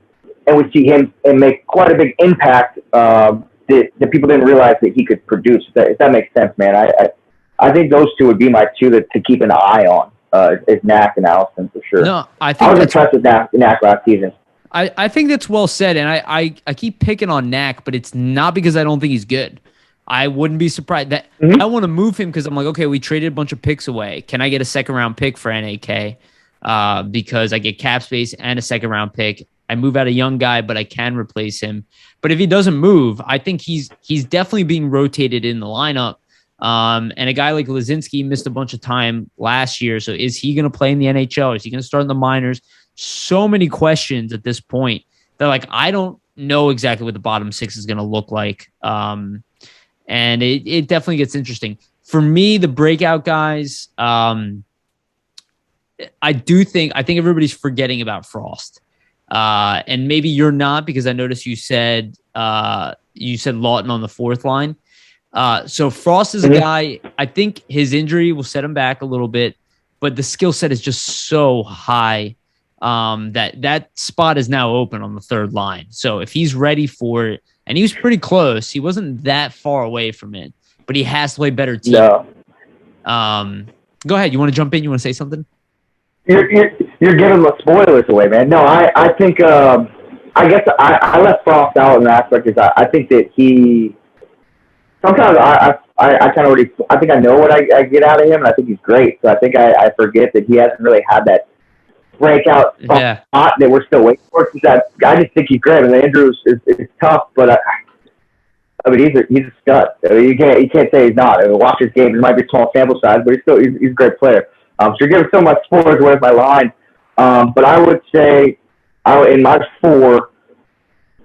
B: we see him and make quite a big impact that people didn't realize that he could produce. If that makes sense, man. I think those two would be my two to keep an eye on. Is Knack and Allison for sure.
A: No, I
B: was impressed with Knack last season.
A: I think that's well said, and I keep picking on Knack, but it's not because I don't think he's good. I wouldn't be surprised that I want to move him because I'm like, okay, we traded a bunch of picks away. Can I get a second round pick for NAK? Because I get cap space and a second round pick. I move out a young guy, but I can replace him. But if he doesn't move, I think he's definitely being rotated in the lineup. And a guy like Lazinski missed a bunch of time last year. So is he going to play in the NHL? Is he going to start in the minors? So many questions at this point that like, I don't know exactly what the bottom six is going to look like. And it definitely gets interesting for me, the breakout guys. I think everybody's forgetting about Frost. And maybe you're not, because I noticed you said Lawton on the fourth line. So Frost is a guy, I think his injury will set him back a little bit, but the skill set is just so high that spot is now open on the third line. So if he's ready for it, and he was pretty close, he wasn't that far away from it, but he has to play better team.
B: No.
A: Go ahead. You want to jump in? You want to say something?
B: You're giving the spoilers away, man. No, I think I guess I left Frost out in that aspect because I think that he. Sometimes I kind of already. I think I know what I get out of him, and I think he's great. So I think I forget that he hasn't really had that breakout spot that we're still waiting for. I just think he's great, and the injury is tough. But I mean, he's a stud. I mean, you can't say he's not. I mean, watch his game. It might be a small sample size, but he's a great player. So you're giving so much spoilers away with my line. But I would say in my four,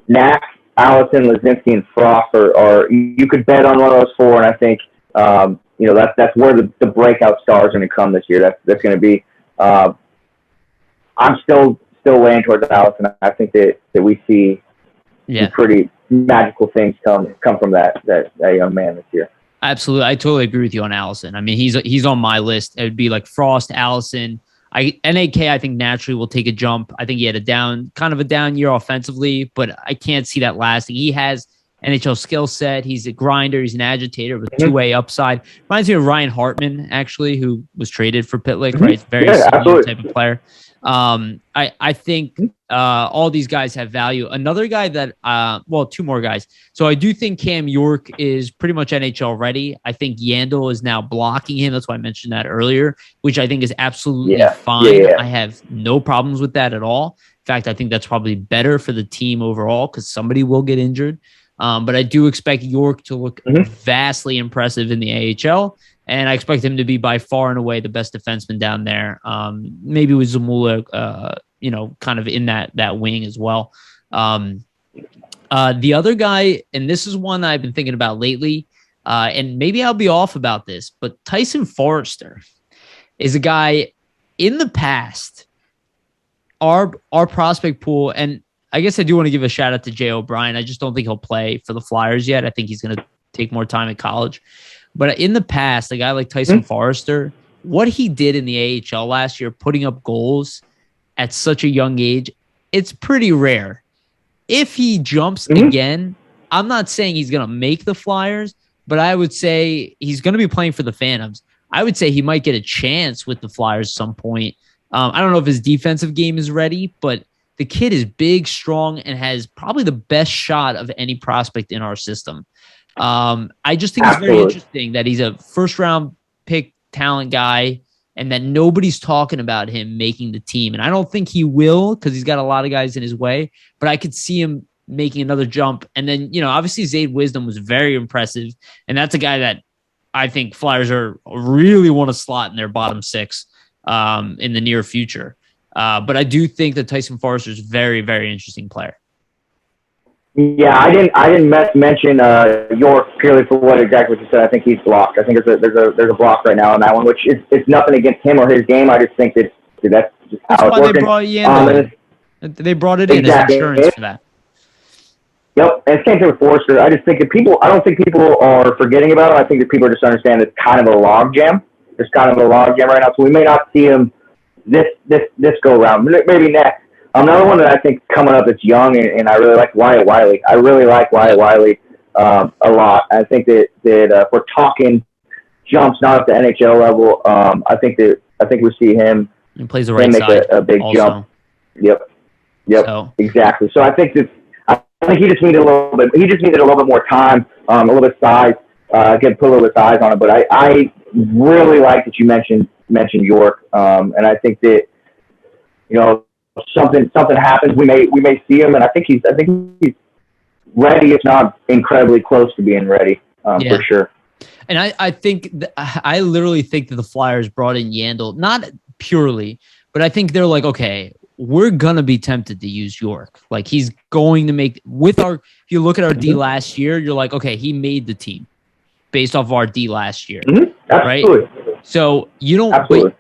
B: Knack, Allison, Lazinski, and Frost are you could bet on one of those four, and I think that's where the breakout star is going to come this year. That's going to be. I'm still weighing towards Allison. I think that we see some pretty magical things come from that young man this year.
A: Absolutely, I totally agree with you on Allison. I mean, he's on my list. It would be like Frost, Allison. NAK, I think naturally will take a jump. I think he had a down year offensively, but I can't see that lasting. He has NHL skill set. He's a grinder. He's an agitator with two-way upside. Reminds me of Ryan Hartman, actually, who was traded for Pitlick, right? Very similar type of player. I think all these guys have value. Another guy that, two more guys. So I do think Cam York is pretty much NHL ready. I think Yandel is now blocking him. That's why I mentioned that earlier, which I think is absolutely fine. I have no problems with that at all. In fact, I think that's probably better for the team overall because somebody will get injured. But I do expect York to look vastly impressive in the AHL. And I expect him to be by far and away the best defenseman down there. Maybe with Zamula, kind of in that wing as well. The other guy, and this is one that I've been thinking about lately, and maybe I'll be off about this, but Tyson Forrester is a guy in the past. our prospect pool, and I guess I do want to give a shout out to Jay O'Brien. I just don't think he'll play for the Flyers yet. I think he's going to take more time at college. But in the past, a guy like Tyson Forrester, what he did in the AHL last year, putting up goals at such a young age, it's pretty rare. If he jumps again, I'm not saying he's going to make the Flyers, but I would say he's going to be playing for the Phantoms. I would say he might get a chance with the Flyers at some point. I don't know if his defensive game is ready, but the kid is big, strong, and has probably the best shot of any prospect in our system. I just think it's very interesting that he's a first-round pick talent guy and that nobody's talking about him making the team. And I don't think he will because he's got a lot of guys in his way, but I could see him making another jump. And then, obviously Zayd Wisdom was very impressive, and that's a guy that I think Flyers really want to slot in their bottom six in the near future. But I do think that Tyson Forrester is a very, very interesting player.
B: Yeah, I didn't mention York purely for what exactly what you said. I think he's blocked. I think there's a block right now on that one, which it's nothing against him or his game. I just think that's just how it's working.
A: They brought it in as insurance for that.
B: Yep, and same thing with Forrester. I just think that I don't think people are forgetting about it. I think that people just understand it's kind of a log jam. There's kind of a log jam right now, so we may not see him this go around. Maybe next. Another one that I think coming up that's young, and I really like Wyatt Wiley. I really like Wyatt Wiley a lot. I think that if we're talking jumps, not at the NHL level, I think we see him.
A: He plays the right
B: make
A: side.
B: A big
A: also.
B: Jump. Yep, exactly. So I think he just needed a little bit. He just needed a little bit more time, a little bit of size. Put a little bit of size on it. But I really like that you mentioned York, and I think that something happens. We may see him, and I think he's ready, if not incredibly close to being ready for sure.
A: And I literally think that the Flyers brought in Yandel, not purely, but I think they're like, okay, we're gonna be tempted to use York. Like he's going to make if you look at our D last year, you're like, okay, he made the team based off of our D last year, right? So you don't.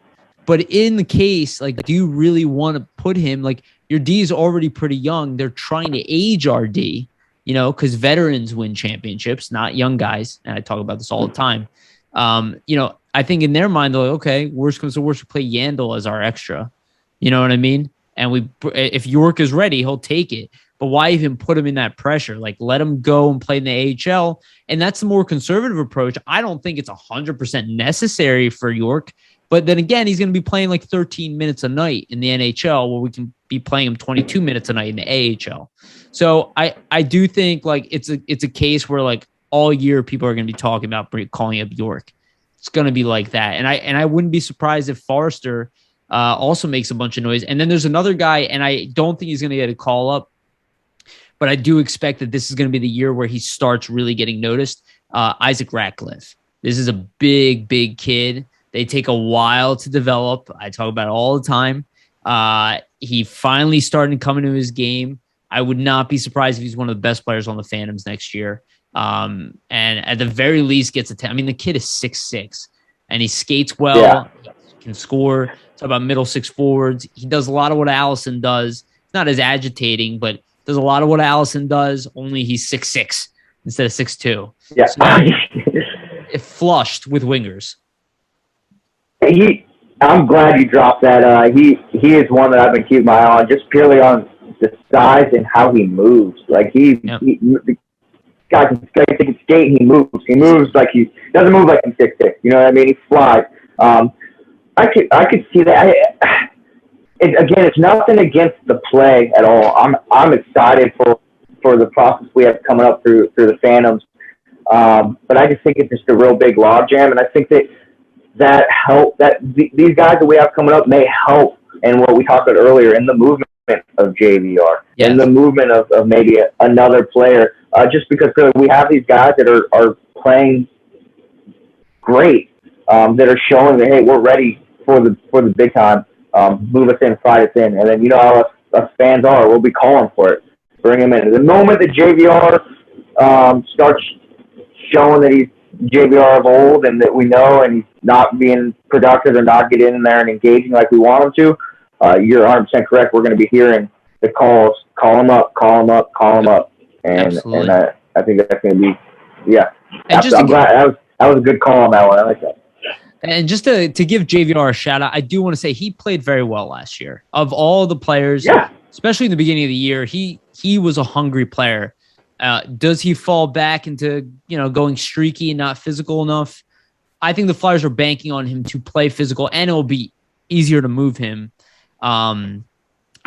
A: But in the case, like, do you really want to put him, like, your D is already pretty young. They're trying to age our D, because veterans win championships, not young guys. And I talk about this all the time. I think in their mind, they're like, okay, worst comes to worst, we play Yandel as our extra. You know what I mean? And if York is ready, he'll take it. But why even put him in that pressure? Like, let him go and play in the AHL. And that's the more conservative approach. I don't think it's 100% necessary for York. But then again, he's going to be playing like 13 minutes a night in the NHL, where we can be playing him 22 minutes a night in the AHL. So I do think like it's a case where like all year people are going to be talking about calling up York. It's going to be like that. And I wouldn't be surprised if Forrester also makes a bunch of noise. And then there's another guy, and I don't think he's going to get a call up, but I do expect that this is going to be the year where he starts really getting noticed. Isaac Ratcliff. This is a big, big kid. They take a while to develop. I talk about it all the time. He finally started coming to his game. I would not be surprised if he's one of the best players on the Phantoms next year. And at the very least gets a 10. I mean, the kid is 6'6", and he skates well. Yeah. He can score. Talk about middle six forwards. He does a lot of what Allison does. It's not as agitating, but does a lot of what Allison does, only he's 6'6" instead of 6'2".
B: Yeah.
A: So it flushed with wingers.
B: I'm glad you dropped that. He is one that I've been keeping my eye on, just purely on the size and how he moves. Like the guy can skate and he moves. He moves like he doesn't move like he's 6'6". You know what I mean? He flies. I could see that. Again, it's nothing against the play at all. I'm excited for the process we have coming up through the Phantoms. But I just think it's just a real big logjam, and I think that these guys that we have coming up may help in what we talked about earlier in the movement of JVR, in the movement of maybe another player, just because we have these guys that are playing great, that are showing that, hey, we're ready for the big time. Move us in, slide us in, and then how us fans are. We'll be calling for it. Bring him in. The moment that JVR starts showing that he's JVR of old and that we know, and he's not being productive or not getting in there and engaging like we want him to, you're 100% correct. We're going to be hearing the calls, call him up, call him up, call him up. And I think that's going to be, yeah. I'm glad that was a good call on that one. I like that.
A: And just to give JVR a shout out, I do want to say he played very well last year. Of all the players, especially in the beginning of the year, he was a hungry player. Does he fall back into, going streaky and not physical enough? I think the Flyers are banking on him to play physical, and it'll be easier to move him. I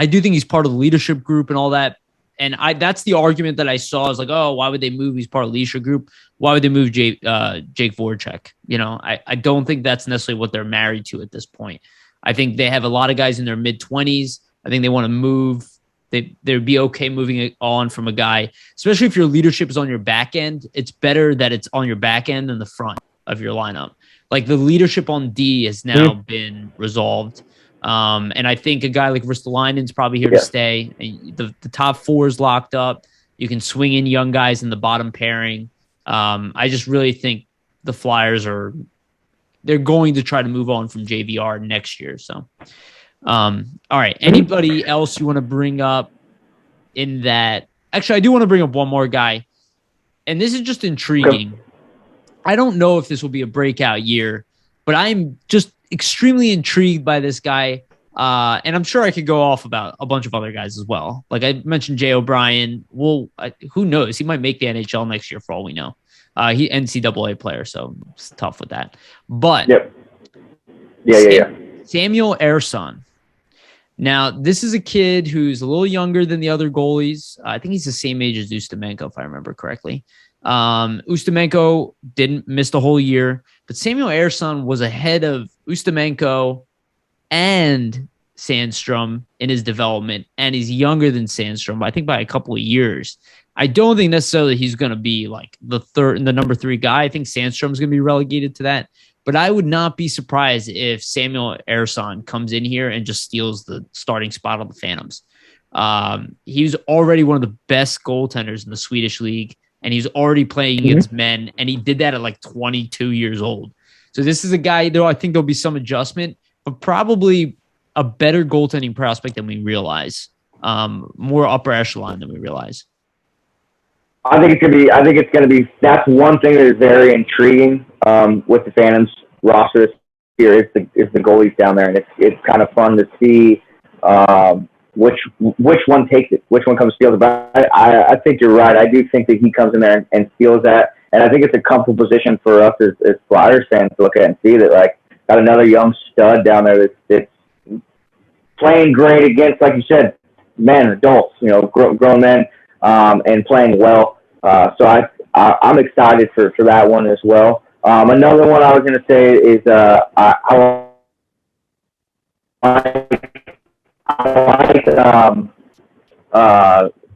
A: do think he's part of the leadership group and all that. And that's the argument that I saw is like, oh, why would they move? He's part of the leadership group. Why would they move Jake Voracek? I don't think that's necessarily what they're married to at this point. I think they have a lot of guys in their mid-20s. I think they want to move. They'd be okay moving it on from a guy, especially if your leadership is on your back end. It's better that it's on your back end than the front of your lineup. Like the leadership on D has now been resolved. And I think a guy like Ristolainen's probably here to stay. The top four is locked up. You can swing in young guys in the bottom pairing. I just really think the Flyers they're going to try to move on from JVR next year. So, all right. Anybody else you want to bring up in that? Actually, I do want to bring up one more guy, and this is just intriguing. I don't know if this will be a breakout year, but I'm just extremely intrigued by this guy. And I'm sure I could go off about a bunch of other guys as well. Like I mentioned, Jay O'Brien. Well, who knows? He might make the NHL next year for all we know. He NCAA player, so it's tough with that. But Samuel Erson. Now, this is a kid who's a little younger than the other goalies. I think he's the same age as Ustimenko, if I remember correctly. Ustimenko didn't miss the whole year, but Samuel Erson was ahead of Ustimenko and Sandstrom in his development, and he's younger than Sandstrom, I think by a couple of years. I don't think necessarily he's going to be like the number 3 guy. I think Sandstrom's going to be relegated to that, but I would not be surprised if Samuel Erson comes in here and just steals the starting spot on the Phantoms. He was already one of the best goaltenders in the Swedish league, and he's already playing against men, and he did that at like 22 years old. So this is a guy, though, I think there'll be some adjustment, but probably a better goaltending prospect than we realize. More upper echelon than we realize.
B: I think it's gonna be. That's one thing that is very intriguing with the Phantoms roster this year is the goalies down there, and it's kind of fun to see which one takes it, which one comes steals it. But I think you're right. I do think that he comes in there and steals that, and I think it's a comfortable position for us as Flyers fans to look at and see that like got another young stud down there that's playing great against, like you said, men, adults, grown men, and playing well. So I'm excited for that one as well. Another one I was going to say is I like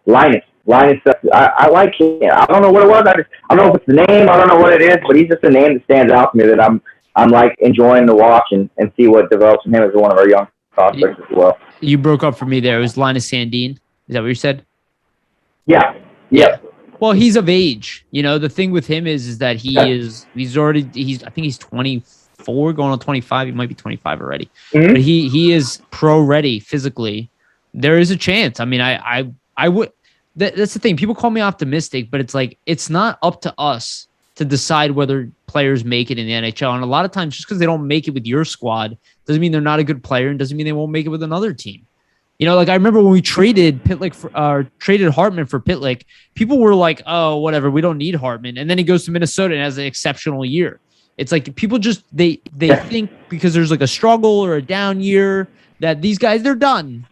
B: Linus. Linus, I like him. I don't know what it was. I don't know if it's the name. I don't know what it is, but he's just a name that stands out to me that I'm like enjoying to watch and see what develops in him as one of our young prospects as well.
A: You broke up for me there. It was Linus Sandin. Is that what you said?
B: Yeah.
A: Well, he's of age. The thing with him is that he's I think he's 24 going on 25. He might be 25 already. Mm-hmm. But he is pro ready physically. There is a chance. I mean, I would that's the thing. People call me optimistic, but it's like it's not up to us to decide whether players make it in the NHL. And a lot of times just because they don't make it with your squad doesn't mean they're not a good player and doesn't mean they won't make it with another team. Like I remember when we traded traded Hartman for Pitlick, people were like, "Oh, whatever, we don't need Hartman." And then he goes to Minnesota and has an exceptional year. It's like people just they think because there's like a struggle or a down year that these guys they're done.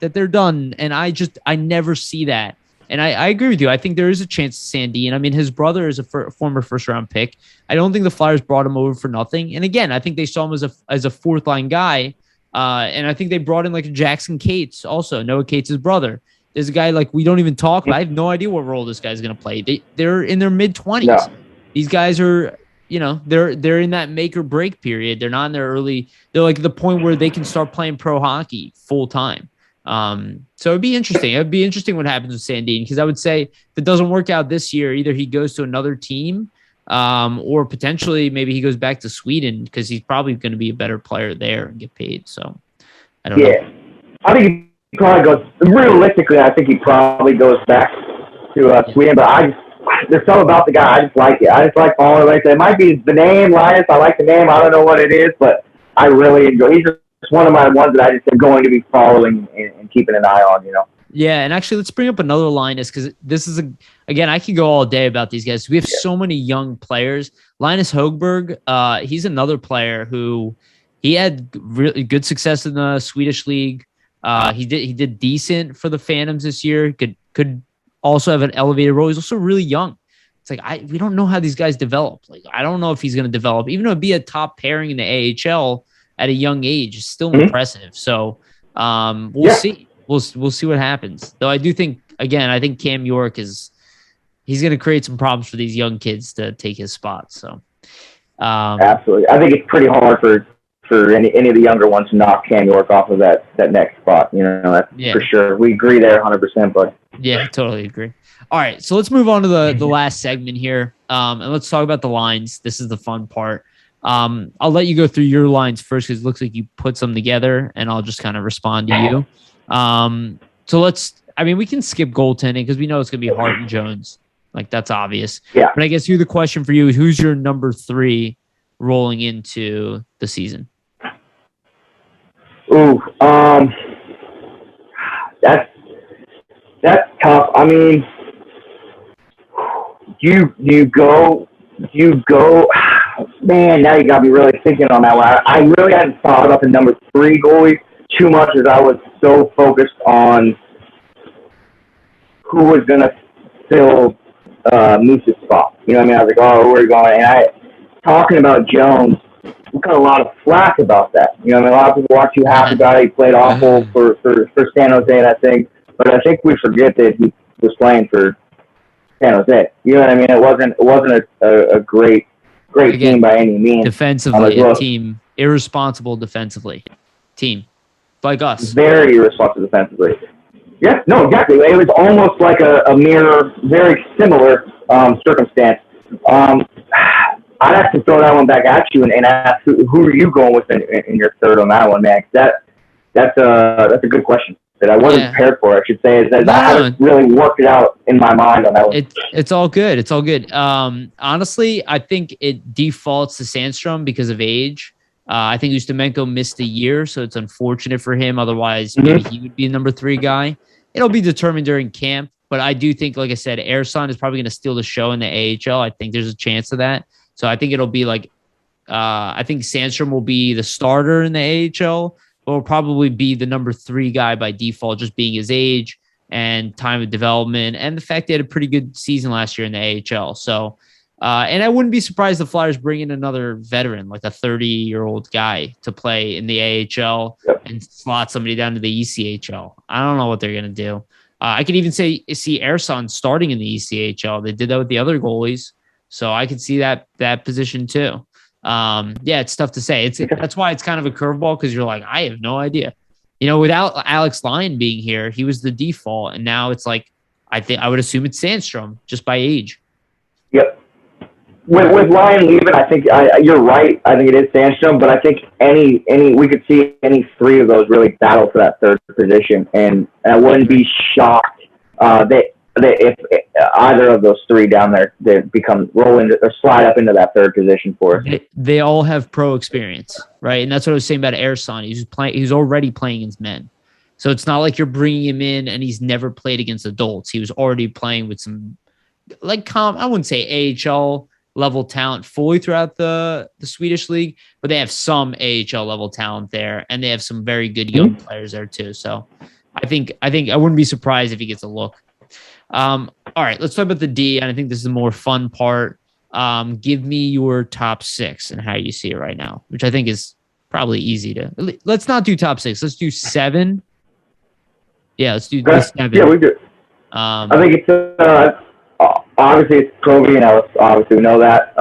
A: And I never see that. And I agree with you. I think there is a chance Sandin. I mean, his brother is a former first-round pick. I don't think the Flyers brought him over for nothing. And again, I think they saw him as a fourth-line guy. And I think they brought in like Jackson Cates also, Noah Cates' brother. There's a guy like we don't even talk about. I have no idea what role this guy's going to play. They're in their mid-20s. No. These guys are, they're in that make or break period. They're not in their early. They're like the point where they can start playing pro hockey full time. So it'd be interesting. It'd be interesting what happens with Sandin because I would say if it doesn't work out this year, either he goes to another team or potentially maybe he goes back to Sweden because he's probably going to be a better player there and get paid. So I don't know.
B: I think he probably goes, realistically, I think he probably goes back to Sweden, but there's something about the guy. I just like it. I just like following. Like I said, it might be the name, Linus. I like the name. I don't know what it is, but I really enjoy. He's just one of my ones that I just am going to be following and keeping an eye on.
A: Yeah, and actually, let's bring up another Linus because this is again, I could go all day about these guys. We have so many young players. Linus Hogberg, he's another player who he had really good success in the Swedish league. He did decent for the Phantoms this year. Could also have an elevated role. He's also really young. It's like we don't know how these guys develop. Like I don't know if he's going to develop, even though it'd be a top pairing in the AHL at a young age. It's still impressive. So we'll see. We'll see what happens. Though I do think I think Cam York he's going to create some problems for these young kids to take his spot. So
B: absolutely, I think it's pretty hard for any of the younger ones to knock Cam York off of that next spot. That's for sure. We agree there 100%, bud.
A: Yeah, totally agree. All right, so let's move on to the last segment here, and let's talk about the lines. This is the fun part. I'll let you go through your lines first because it looks like you put some together, and I'll just kind of respond to you. So we can skip goaltending because we know it's going to be Hart and Jones. Like, that's obvious.
B: Yeah.
A: But I guess the question for you is who's your number 3 rolling into the season?
B: Ooh, that's tough. I mean, you go, man, now you got me really thinking on that one. I really hadn't thought about the number 3 goalie too much as I was so focused on who was going to fill Moose's spot. You know what I mean? I was like, oh, where are you going? And talking about Jones, we got a lot of flack about that. You know what I mean? A lot of people weren't too happy about it. He played awful for San Jose, I think. But I think we forget that he was playing for San Jose. You know what I mean? It wasn't a great team by any means.
A: Defensively, a team. Irresponsible defensively. Team. Like us.
B: Very irresponsible defensively. Yeah, no, exactly. It was almost like a mirror, very similar circumstance. I'd have to throw that one back at you and ask who are you going with in your third on that one, man? That's a good question that I wasn't prepared for. I should say I haven't really worked it out in my mind on that one.
A: It's all good. It's all good. Honestly, I think it defaults to Sandstrom because of age. I think Ustimenko missed a year, so it's unfortunate for him. Otherwise, maybe he would be a number 3 guy. It'll be determined during camp, but I do think, like I said, Erson is probably going to steal the show in the AHL. I think there's a chance of that. So I think it'll be like, I think Sandstrom will be the starter in the AHL, but will probably be the number 3 guy by default, just being his age and time of development and the fact they had a pretty good season last year in the AHL. So, and I wouldn't be surprised the Flyers bring in another veteran, like a 30-year-old guy to play in the AHL and slot somebody down to the ECHL. I don't know what they're going to do. I could even see Erson starting in the ECHL. They did that with the other goalies. So I could see that position too. It's tough to say. That's why it's kind of a curveball because you're like, I have no idea. Without Alex Lyon being here, he was the default, and now it's like I would assume it's Sandstrom just by age.
B: Yep. With Lyon leaving, I think you're right. I think it is Sandstrom, but I think any we could see any 3 of those really battle for that third position, and I wouldn't be shocked that if either of those 3 down there they roll into or slide up into that third position for us.
A: They all have pro experience, right? And that's what I was saying about Erson. He's already playing against men, so it's not like you're bringing him in and he's never played against adults. He was already playing with some I wouldn't say AHL level talent fully throughout the Swedish league, but they have some AHL level talent there, and they have some very good young players there too. So I think I wouldn't be surprised if he gets a look. All right, let's talk about the D, and I think this is the more fun part. Give me your top 6 and how you see it right now, which I think is probably easy to. Let's not do top 6. Let's do 7. Yeah, let's do 7.
B: Yeah, we do. I think it's obviously it's Kobe and Ellis. Obviously, we know that.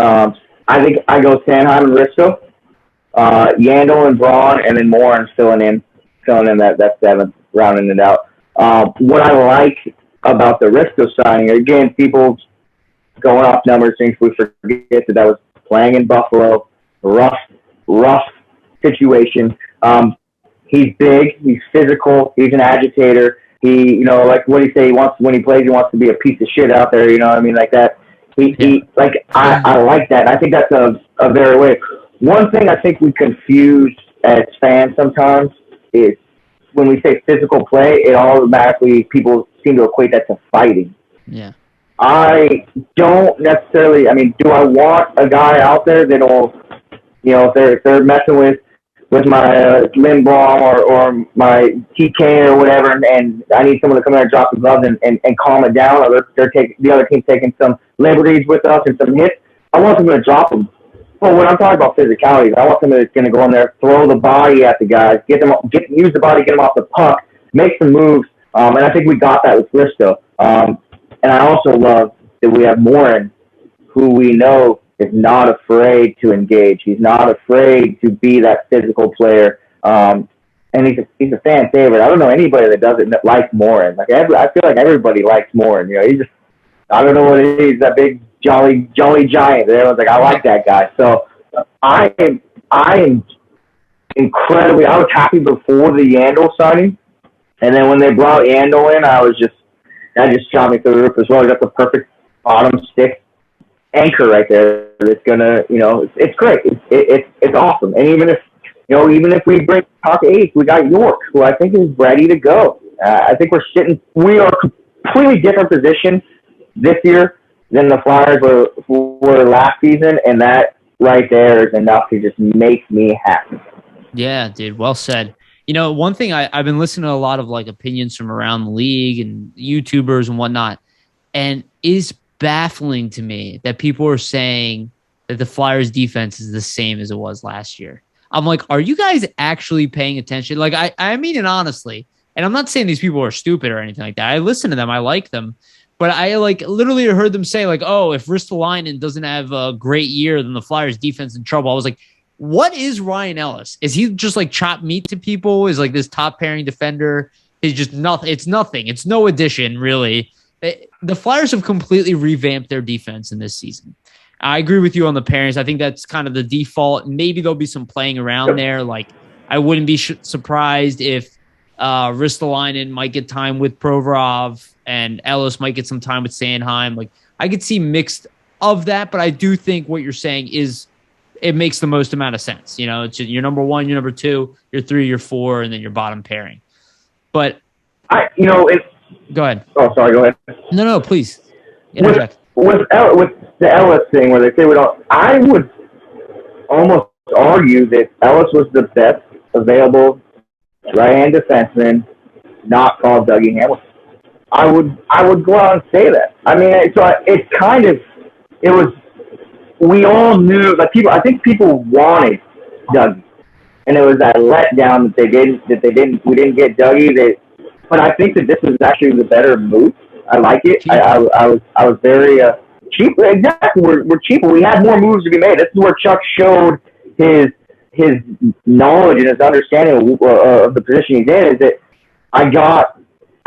B: I think I go Sanheim and Risto, Yandel and Braun, and then Morin filling in that 7th, rounding it out. What I like about the Risto signing, again, people going off numbers, things we forget that was playing in Buffalo, rough situation. He's big. He's physical. He's an agitator. He, like what he say, when he plays, he wants to be a piece of shit out there. You know what I mean? Like that. I like that. I think that's a very way. One thing I think we confuse as fans sometimes is when we say physical play, it automatically people seem to equate that to fighting.
A: Yeah.
B: I don't necessarily. I mean, do I want a guy out there that'll, if they're messing with my Limb Braun or my TK or whatever, and I need someone to come in and drop the gloves and calm it down, or the other team's taking some liberties with us and some hits, I want someone to drop them. But when I'm talking about physicality, I want someone that's going to go in there, throw the body at the guys, use the body, get them off the puck, make some moves, and I think we got that with Bristow. And I also love that we have Morin, who we know is not afraid to engage. He's not afraid to be that physical player. And he's a fan favorite. I don't know anybody that doesn't like Morin. I feel like everybody likes Morin. He's just, I don't know what it is, that big jolly giant. Everyone's like, I like that guy. So I am incredibly, I was happy before the Yandel signing. And then when they brought Yandel in, that just shot me through the roof as well. He got the perfect bottom stick anchor right there. It's gonna, it's great. It's awesome. And even if we bring top 8, we got York, who I think is ready to go. I think we are a completely different position this year than the Flyers were last season, and that right there is enough to just make me happy.
A: Yeah, dude. Well said. One thing I've been listening to a lot of opinions from around the league and YouTubers and whatnot, and it's baffling to me that people are saying that the Flyers defense is the same as it was last year. I'm like, are you guys actually paying attention? I mean it honestly, and I'm not saying these people are stupid or anything like that. I listen to them. I like them. But I literally heard them say oh, if Ristolainen doesn't have a great year, then the Flyers defense is in trouble. I was like, what is Ryan Ellis? Is he just chopped meat to people? Is this top pairing defender? He's just nothing. It's nothing. It's no addition, really. The Flyers have completely revamped their defense in this season. I agree with you on the pairings. I think that's kind of the default. Maybe there'll be some playing around there. I wouldn't be surprised if Ristolainen might get time with Provorov and Ellis might get some time with Sanheim. I could see mixed of that, but I do think what you're saying is it makes the most amount of sense. It's your number 1, your number 2, your 3, your 4, and then your bottom pairing. But go ahead.
B: Oh, sorry. Go ahead.
A: No, please interject.
B: With the Ellis thing, where they say I would almost argue that Ellis was the best available right-hand defenseman, not called Dougie Hamilton. I would go out and say that. I mean, we all knew, I think people wanted Dougie, and it was that letdown that we didn't get Dougie. But I think that this was actually the better move. I like it. I was very cheap. Exactly, we're cheaper. We had more moves to be made. This is where Chuck showed his knowledge and his understanding of the position he's in. Is that I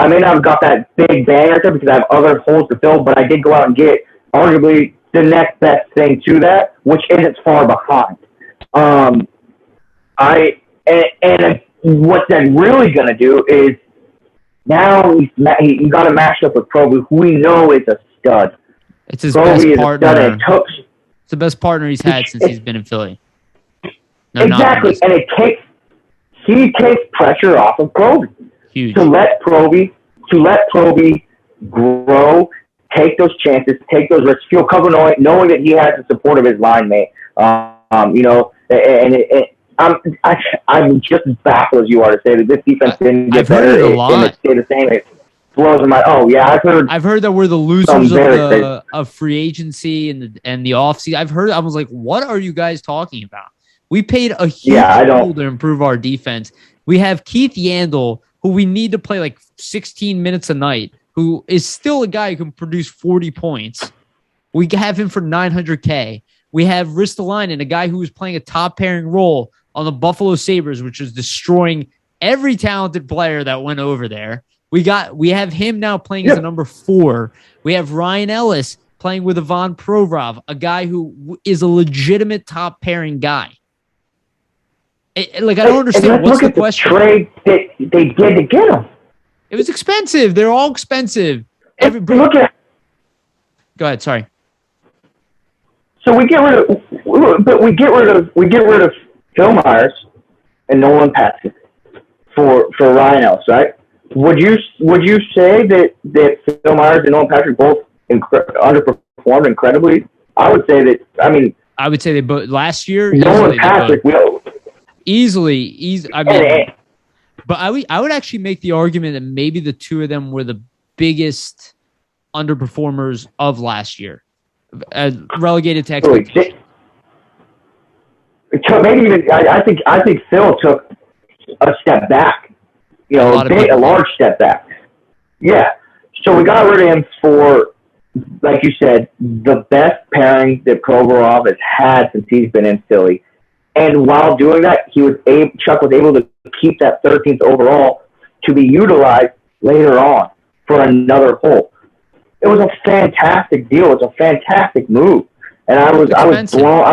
B: may not have got that big bang right there because I have other holes to fill, but I did go out and get arguably the next best thing to that, which isn't far behind. And what that's really going to do is now you got to match up with Proby, who we know is a stud.
A: It's his Proby best partner. It's the best partner he's had since he's been in Philly. No,
B: exactly, and he takes pressure off of Proby.
A: Huge.
B: To let Proby grow, take those chances, take those risks, feel comfortable knowing that he has the support of his line mate. I'm just as baffled as you are to say that this defense didn't get better.
A: I've heard it a lot.
B: It stayed the same. It blows my. Oh yeah,
A: I've heard that we're the losers of free agency and the offseason. I've heard. I was like, what are you guys talking about? We paid a huge toll to improve our defense. We have Keith Yandel, who we need to play 16 minutes a night, who is still a guy who can produce 40 points. We have him for $900K. We have Ristolainen, a guy who was playing a top pairing role on the Buffalo Sabres, which is destroying every talented player that went over there. We have him now playing as a number 4. We have Ryan Ellis playing with Ivan Provorov, a guy who is a legitimate top pairing guy. Like, I don't understand. What's the question?
B: Trade that they did to get him.
A: It was expensive. They're all expensive.
B: Look at.
A: Go ahead. Sorry.
B: So we get rid of Phil Myers and Nolan Patrick for Ryan Ellis, right? Would you say that Phil Myers and Nolan Patrick both underperformed incredibly? I would say that.
A: I would say they both last year.
B: Nolan Patrick
A: easily. I mean, but I would actually make the argument that maybe the two of them were the biggest underperformers of last year, relegated to expectations.
B: Maybe even I think Phil took a step back, a large step back. Yeah. So we got rid of him for, like you said, the best pairing that Provorov has had since he's been in Philly. And while doing that, Chuck was able to keep that 13th overall to be utilized later on for another hole. It was a fantastic deal. It was a fantastic move, and I'm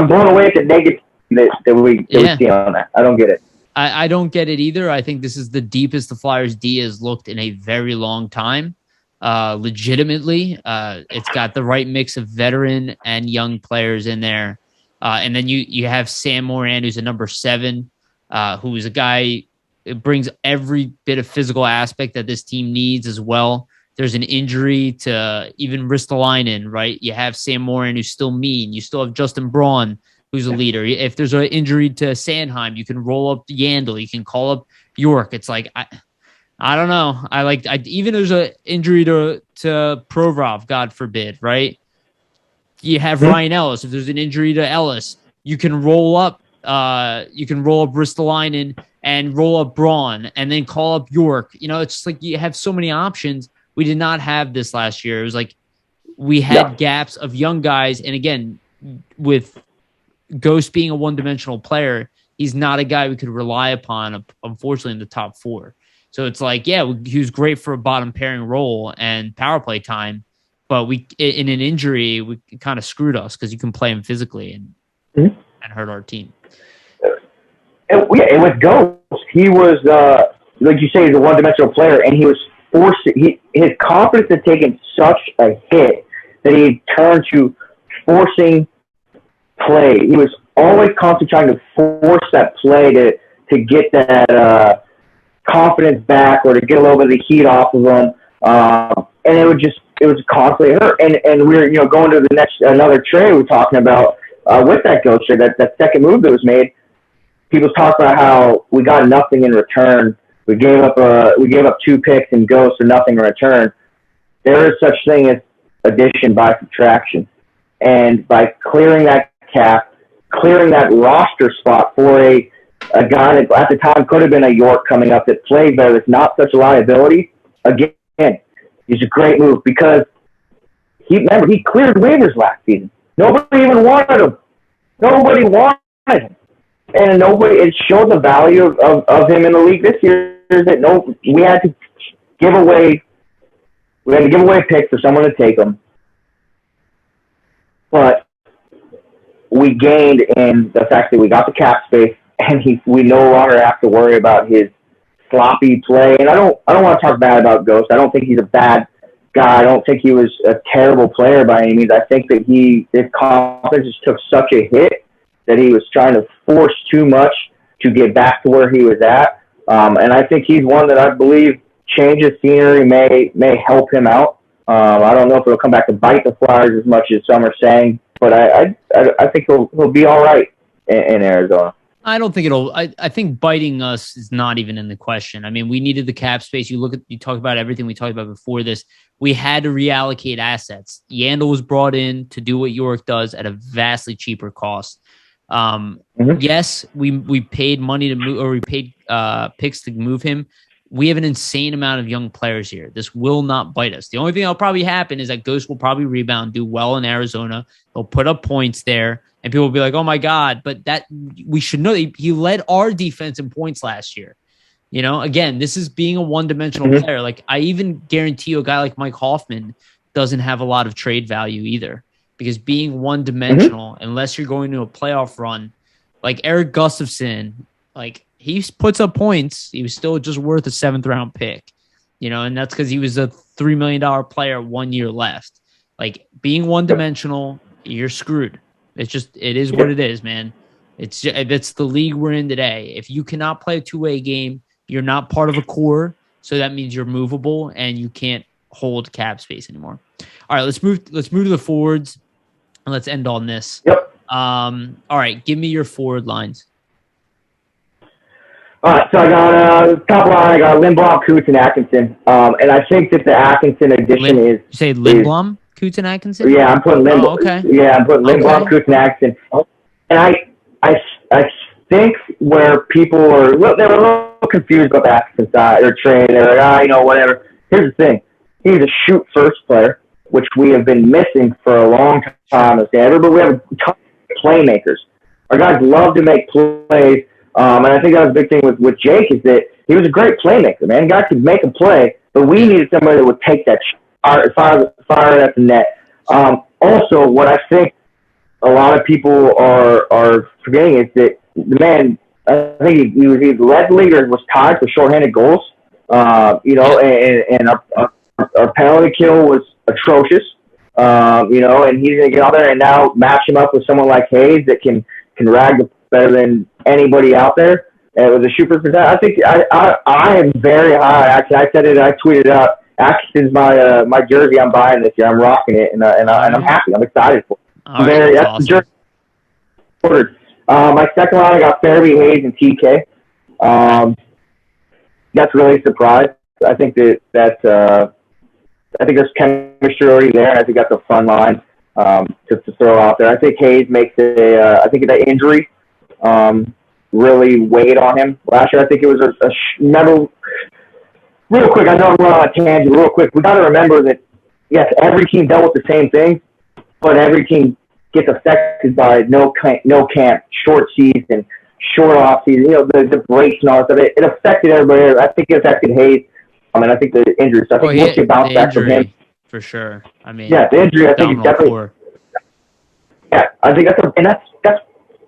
B: blown away at the negative that we see on that. I don't get it.
A: I don't get it either. I think this is the deepest the Flyers D has looked in a very long time. Legitimately, it's got the right mix of veteran and young players in there. And then you have Sam Moran, who's a number 7, who is a guy who brings every bit of physical aspect that this team needs as well. There's an injury to even Ristolainen, right? You have Sam Moran, who's still mean. You still have Justin Braun, who's a leader. If there's an injury to Sanheim, you can roll up Yandel. You can call up York. It's like, I don't know. Even there's an injury to Provorov, God forbid, right? You have Ryan Ellis. If there's an injury to Ellis, you can roll up Ristolainen and roll up Braun and then call up York. It's just like you have so many options. We did not have this last year. It was like we had gaps of young guys. And again, with Ghost being a one-dimensional player, he's not a guy we could rely upon, unfortunately, in the top 4. So it's like, he was great for a bottom pairing role and power play time. But in an injury, we kind of screwed us because you can play him physically and hurt our team.
B: And with Ghost, he was, like you say, he's a one-dimensional player, and he was his confidence had taken such a hit that he turned to forcing play. He was always constantly trying to force that play to get that confidence back or to get a little bit of the heat off of him. And it was constantly hurt. And we were, going to another trade we're talking about with that Ghost trade, that second move that was made. People talk about how we got nothing in return. We gave up 2 picks and Ghost for nothing in return. There is such thing as addition by subtraction. And by clearing that cap, clearing that roster spot for a guy that at the time could have been a York coming up that played better, that's not such a liability, again, it's a great move because he cleared waivers last season. Nobody even wanted him. Nobody wanted him. And it showed the value of him in the league this year that we had to give away a pick for someone to take him. But we gained in the fact that we got the cap space and we no longer have to worry about his sloppy play. And I don't want to talk bad about Ghost. I don't think he's a bad guy. I don't think he was a terrible player by any means. I think that his confidence just took such a hit that he was trying to force too much to get back to where he was at. And I think he's one that I believe changes scenery may help him out. I don't know if it'll come back to bite the Flyers as much as some are saying, but I think he'll be all right in Arizona.
A: I don't think it'll. I think biting us is not even in the question. I mean, we needed the cap space. You talk about everything we talked about before this. We had to reallocate assets. Yandel was brought in to do what York does at a vastly cheaper cost. Yes, we paid money to move, or we paid picks to move him. We have an insane amount of young players here. This will not bite us. The only thing that'll probably happen is that Ghost will probably rebound, do well in Arizona. They'll put up points there, and people will be like, "Oh my God!" But that we should know he led our defense in points last year. Again, this is being a one-dimensional player. Like I even guarantee you, a guy like Mike Hoffman doesn't have a lot of trade value either. Because being one-dimensional, unless you're going to a playoff run, like Eric Gustafsson, like he puts up points. He was still just worth a 7th-round pick, and that's because he was a $3 million player 1 year left. Like being one-dimensional, you're screwed. It is what it is, man. That's the league we're in today. If you cannot play a two-way game, you're not part of a core. So that means you're movable and you can't hold cap space anymore. All right, let's move to the forwards and let's end on this.
B: Yep.
A: All right, give me your forward lines.
B: All right, so I got top line. I got Lindblom, Coots, and Atkinson. And I think that the Atkinson addition is.
A: You say Lindblom, Coots, and Atkinson?
B: Yeah, I'm putting Lindblom.
A: Oh, okay.
B: Yeah, I'm putting Lindblom, Coots, and Atkinson. And I think where people were they were a little confused about the Atkinson side or trade. They're like, whatever. Here's the thing: he's a shoot first player, which we have been missing for a long time as Denver. But we have a ton of playmakers. Our guys love to make plays. And I think that was a big thing with Jake is that he was a great playmaker, man. The guy could make a play, but we needed somebody that would take that fire it at the net. Also, what I think a lot of people are forgetting is that the man, I think he led the league or was tied for shorthanded goals. And our penalty kill was atrocious. And he's going to get out there and now match him up with someone like Hayes that can rag the better than anybody out there. And it was a super percent. I think I am very high. Actually, I said it. I tweeted out. Atkinson's my jersey. I'm buying this year. I'm rocking it, and I'm happy. I'm excited for it. That's awesome. The jersey ordered. My second line, I got Farabee, Hayes, and TK. That's really a surprise. I think that's I think there's chemistry already there, and I think that's a fun line to throw out there. I think Hayes makes I think that injury really weighed on him last year. I think it was remember, real quick, I know I'm on a tangent, real quick. We got to remember that, yes, every team dealt with the same thing, but every team gets affected by no camp, short season, short off season, the breaks and all that stuff. It affected everybody. I think it affected Hayes. I think the injury stuff. Once you bounce back from him.
A: For sure.
B: The injury, I think, is definitely. Yeah, I think that's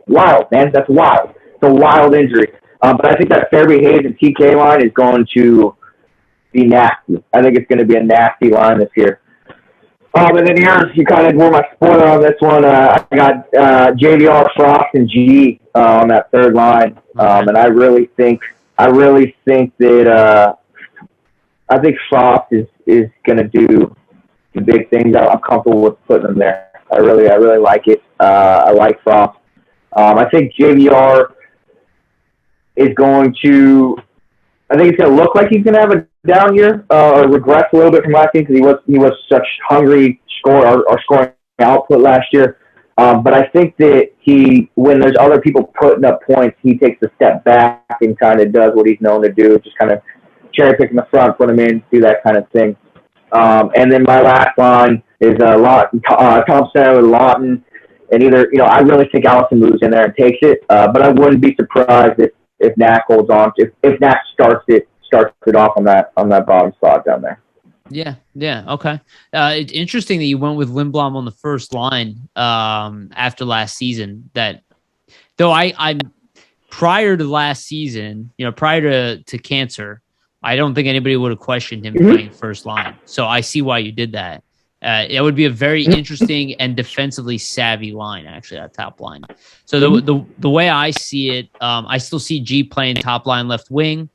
B: wild, man. That's wild. It's a wild injury. But I think that Farabee, Hayes, and TK line is going to be nasty. I think it's going to be a nasty line this year. And then here, you kind of were my spoiler on this one. I got JVR, Frost, and G on that third line. And I really think that I think Frost is going to do the big things. I'm comfortable with putting him there. I really like it. I like Frost. I think JVR is going to. I think it's going to look like he's going to have a down year, or regress a little bit from last year because he was such hungry scorer or scoring output last year. But I think that when there's other people putting up points, he takes a step back and kind of does what he's known to do, just kind of cherry pick in the front, put him in, do that kind of thing. And then my last line is Thompson with Lawton. And either, I really think Allison moves in there and takes it. But I wouldn't be surprised if Knack holds on. If Knack starts it off on that bottom spot down there.
A: Yeah, okay. It's interesting that you went with Lindblom on the first line after last season. That though I'm prior to last season, prior to cancer, I don't think anybody would have questioned him playing first line. So I see why you did that. It would be a very interesting and defensively savvy line, actually, that top line. So the way I see it, I still see G playing top line left wing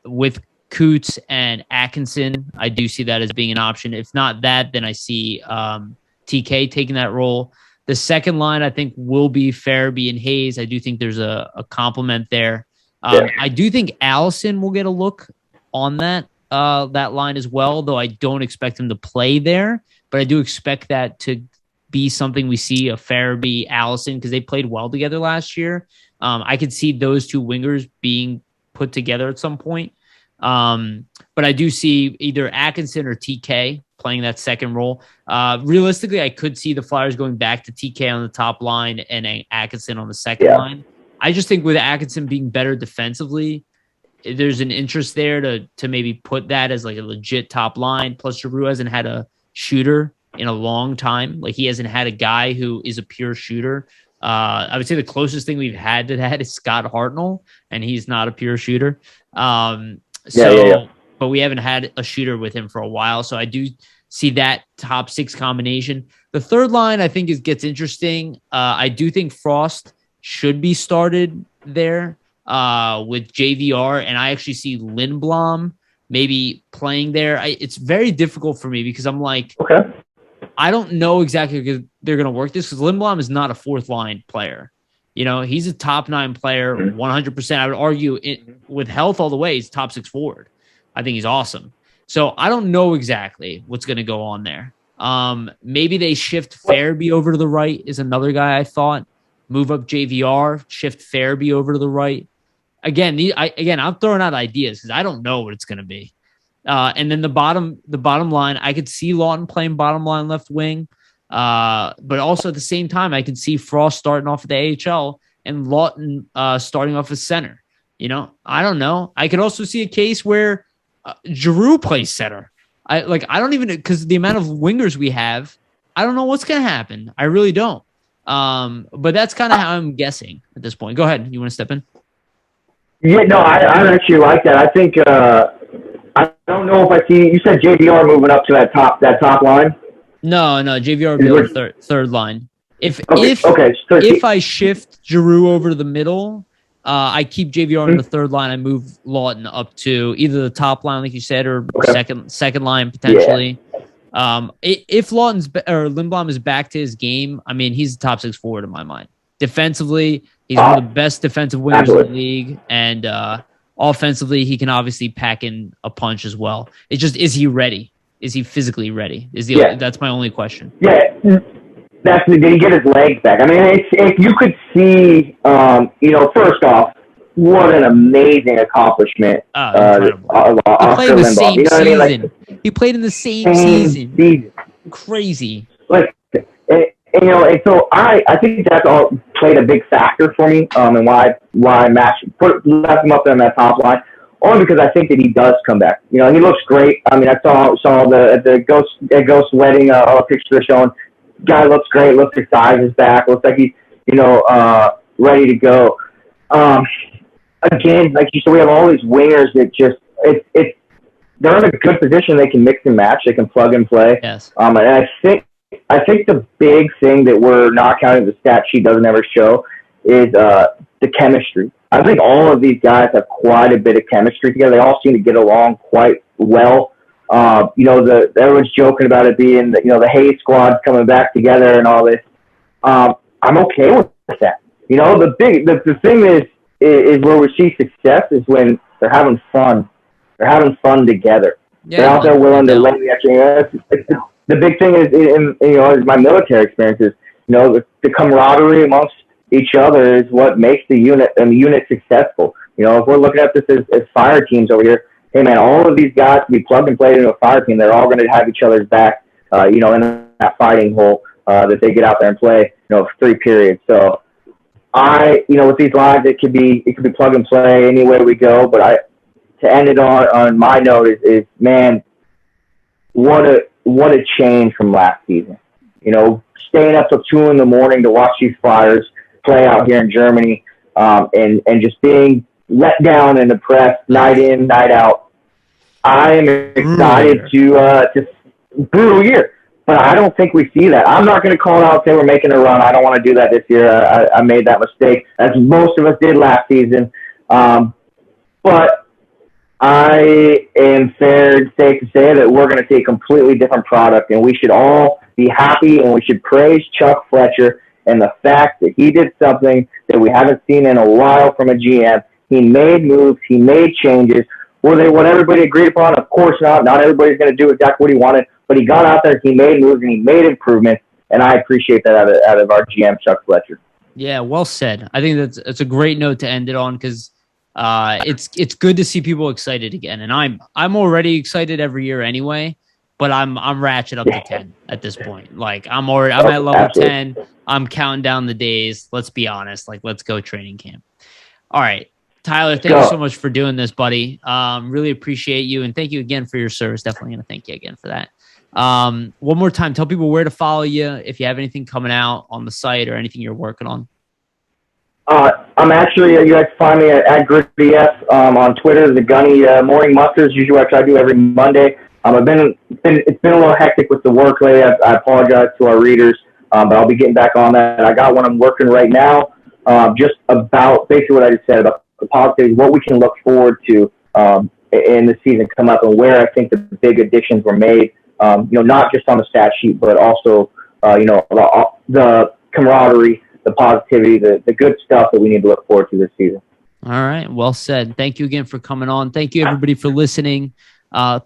A: with Coots and Atkinson. I do see that as being an option. If not that, then I see TK taking that role. The second line, I think, will be Farabee and Hayes. I do think there's a complement there. I do think Allison will get a look on that line as well, though I don't expect him to play there. But I do expect that to be something we see of Farabee, Allison, because they played well together last year. I could see those two wingers being put together at some point. But I do see either Atkinson or TK playing that second role. Realistically, I could see the Flyers going back to TK on the top line and Atkinson on the second line. I just think with Atkinson being better defensively, there's an interest there to maybe put that as like a legit top line. Plus, Giroux hasn't had a shooter in a long time. Like he hasn't had a guy who is a pure shooter I would say the closest thing we've had to that is Scott Hartnell, and he's not a pure shooter. But we haven't had a shooter with him for a while. So I do see that top 6 combination. The third line, I think, gets interesting. I do think Frost should be started there with JVR, and I actually see Lindblom maybe playing there. It's very difficult for me because I'm like,
B: okay,
A: I don't know exactly because they're going to work this because Lindblom is not a 4th line player. He's a top 9 player, 100%. I would argue with health all the way, he's top 6 forward. I think he's awesome. So I don't know exactly what's going to go on there. Maybe they shift Farabee over to the right is another guy I thought. Move up JVR, shift Farabee over to the right. Again, I'm throwing out ideas because I don't know what it's going to be. And then the bottom line, I could see Lawton playing bottom line left wing. But also at the same time, I could see Frost starting off at the AHL and Lawton starting off as center. I don't know. I could also see a case where Giroux plays center. I don't even, because the amount of wingers we have, I don't know what's going to happen. I really don't. But that's kind of how I'm guessing at this point. Go ahead. You want to step in?
B: Yeah, no, I actually like that. I think I don't know if I see. You said JVR moving up to that top line.
A: No, JVR will be third line. If I shift Giroux over to the middle, I keep JVR on the third line. I move Lawton up to either the top line, like you said, or second line potentially. Yeah. If Lindblom is back to his game, I mean, he's the top 6 forward in my mind. Defensively, he's one of the best defensive wingers in the league, and offensively, he can obviously pack in a punch as well. It's just, is he ready? Is he physically ready? That's my only question.
B: Yeah. Did he get his legs back? I mean, if you could see, first off, what an amazing accomplishment.
A: He played in the same season. He played in the same season. Crazy.
B: And so I think that's all played a big factor for me, and why I left him up there on that top line. Only because I think that he does come back. He looks great. I mean, I saw the Ghost wedding a picture they're showing. Guy looks great. Looks like his size is back. Looks like he's ready to go. Again, like you said, we have all these wingers that just they're in a good position. They can mix and match. They can plug and play.
A: Yes.
B: And I think the big thing that we're not counting, the stat sheet doesn't ever show, is the chemistry. I think all of these guys have quite a bit of chemistry together. They all seem to get along quite well. Everyone's joking about it being, the Hayes squad coming back together and all this. I'm okay with that. The thing is where we see success is when they're having fun. They're having fun together. Yeah, they're out there willing to lay the extra. The big thing is my military experiences. The camaraderie amongst each other is what makes the unit successful. If we're looking at this as fire teams over here, hey man, all of these guys can be plugged and played into a fire team. They're all going to have each other's back, in that fighting hole that they get out there and play, for 3 periods. So with these lines, it could be plug and play any way we go. But to end it on my note is man, what a change from last season. Staying up till 2 a.m. to watch these Flyers play out here in Germany, and just being let down and depressed night in, night out. I am excited to brutal year, but I don't think we see that. I'm not going to call out and say we're making a run. I don't want to do that this year. I made that mistake, as most of us did last season. But I am safe to say that we're going to see a completely different product, and we should all be happy, and we should praise Chuck Fletcher and the fact that he did something that we haven't seen in a while from a GM. He made moves. He made changes. Were they what everybody agreed upon? Of course not. Not everybody's going to do exactly what he wanted, but he got out there, he made moves, and he made improvements, and I appreciate that out of our GM, Chuck Fletcher.
A: Yeah, well said. I think that's a great note to end it on, because it's good to see people excited again, and I'm already excited every year anyway. But I'm ratchet up to 10 at this point. Like I'm at level 10. I'm counting down the days. Let's be honest. Like, let's go training camp. All right, Tyler, thank you so much for doing this, buddy. Really appreciate you, and thank you again for your service. Definitely gonna thank you again for that. One more time, tell people where to follow you if you have anything coming out on the site or anything you're working on.
B: I'm actually, you guys can find me at GrittyS on Twitter, the Gunny Morning Musters, usually what I try to do every Monday. It's been a little hectic with the work lately. I apologize to our readers, but I'll be getting back on that. I got one I'm working right now, just about basically what I just said about the positivity, what we can look forward to in the season come up, and where I think the big additions were made. Not just on the stat sheet, but also the camaraderie, the positivity, the good stuff that we need to look forward to this season.
A: All right. Well said. Thank you again for coming on. Thank you, everybody, for listening.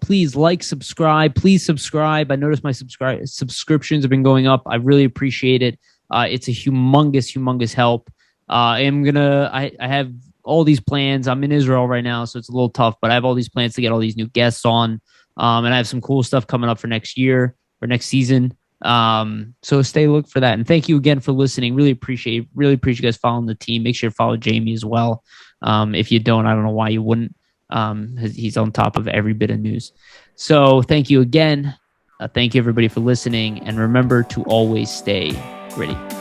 A: Please subscribe. Please subscribe. I noticed my subscriptions have been going up. I really appreciate it. It's a humongous help. I have all these plans. I'm in Israel right now, so it's a little tough, but I have all these plans to get all these new guests on. And I have some cool stuff coming up for next year or next season. So look for that. And thank you again for listening. Really appreciate you guys following the team. Make sure to follow Jamie as well. If you don't, I don't know why you wouldn't. He's on top of every bit of news. So thank you again. Thank you everybody for listening, and remember to always stay gritty.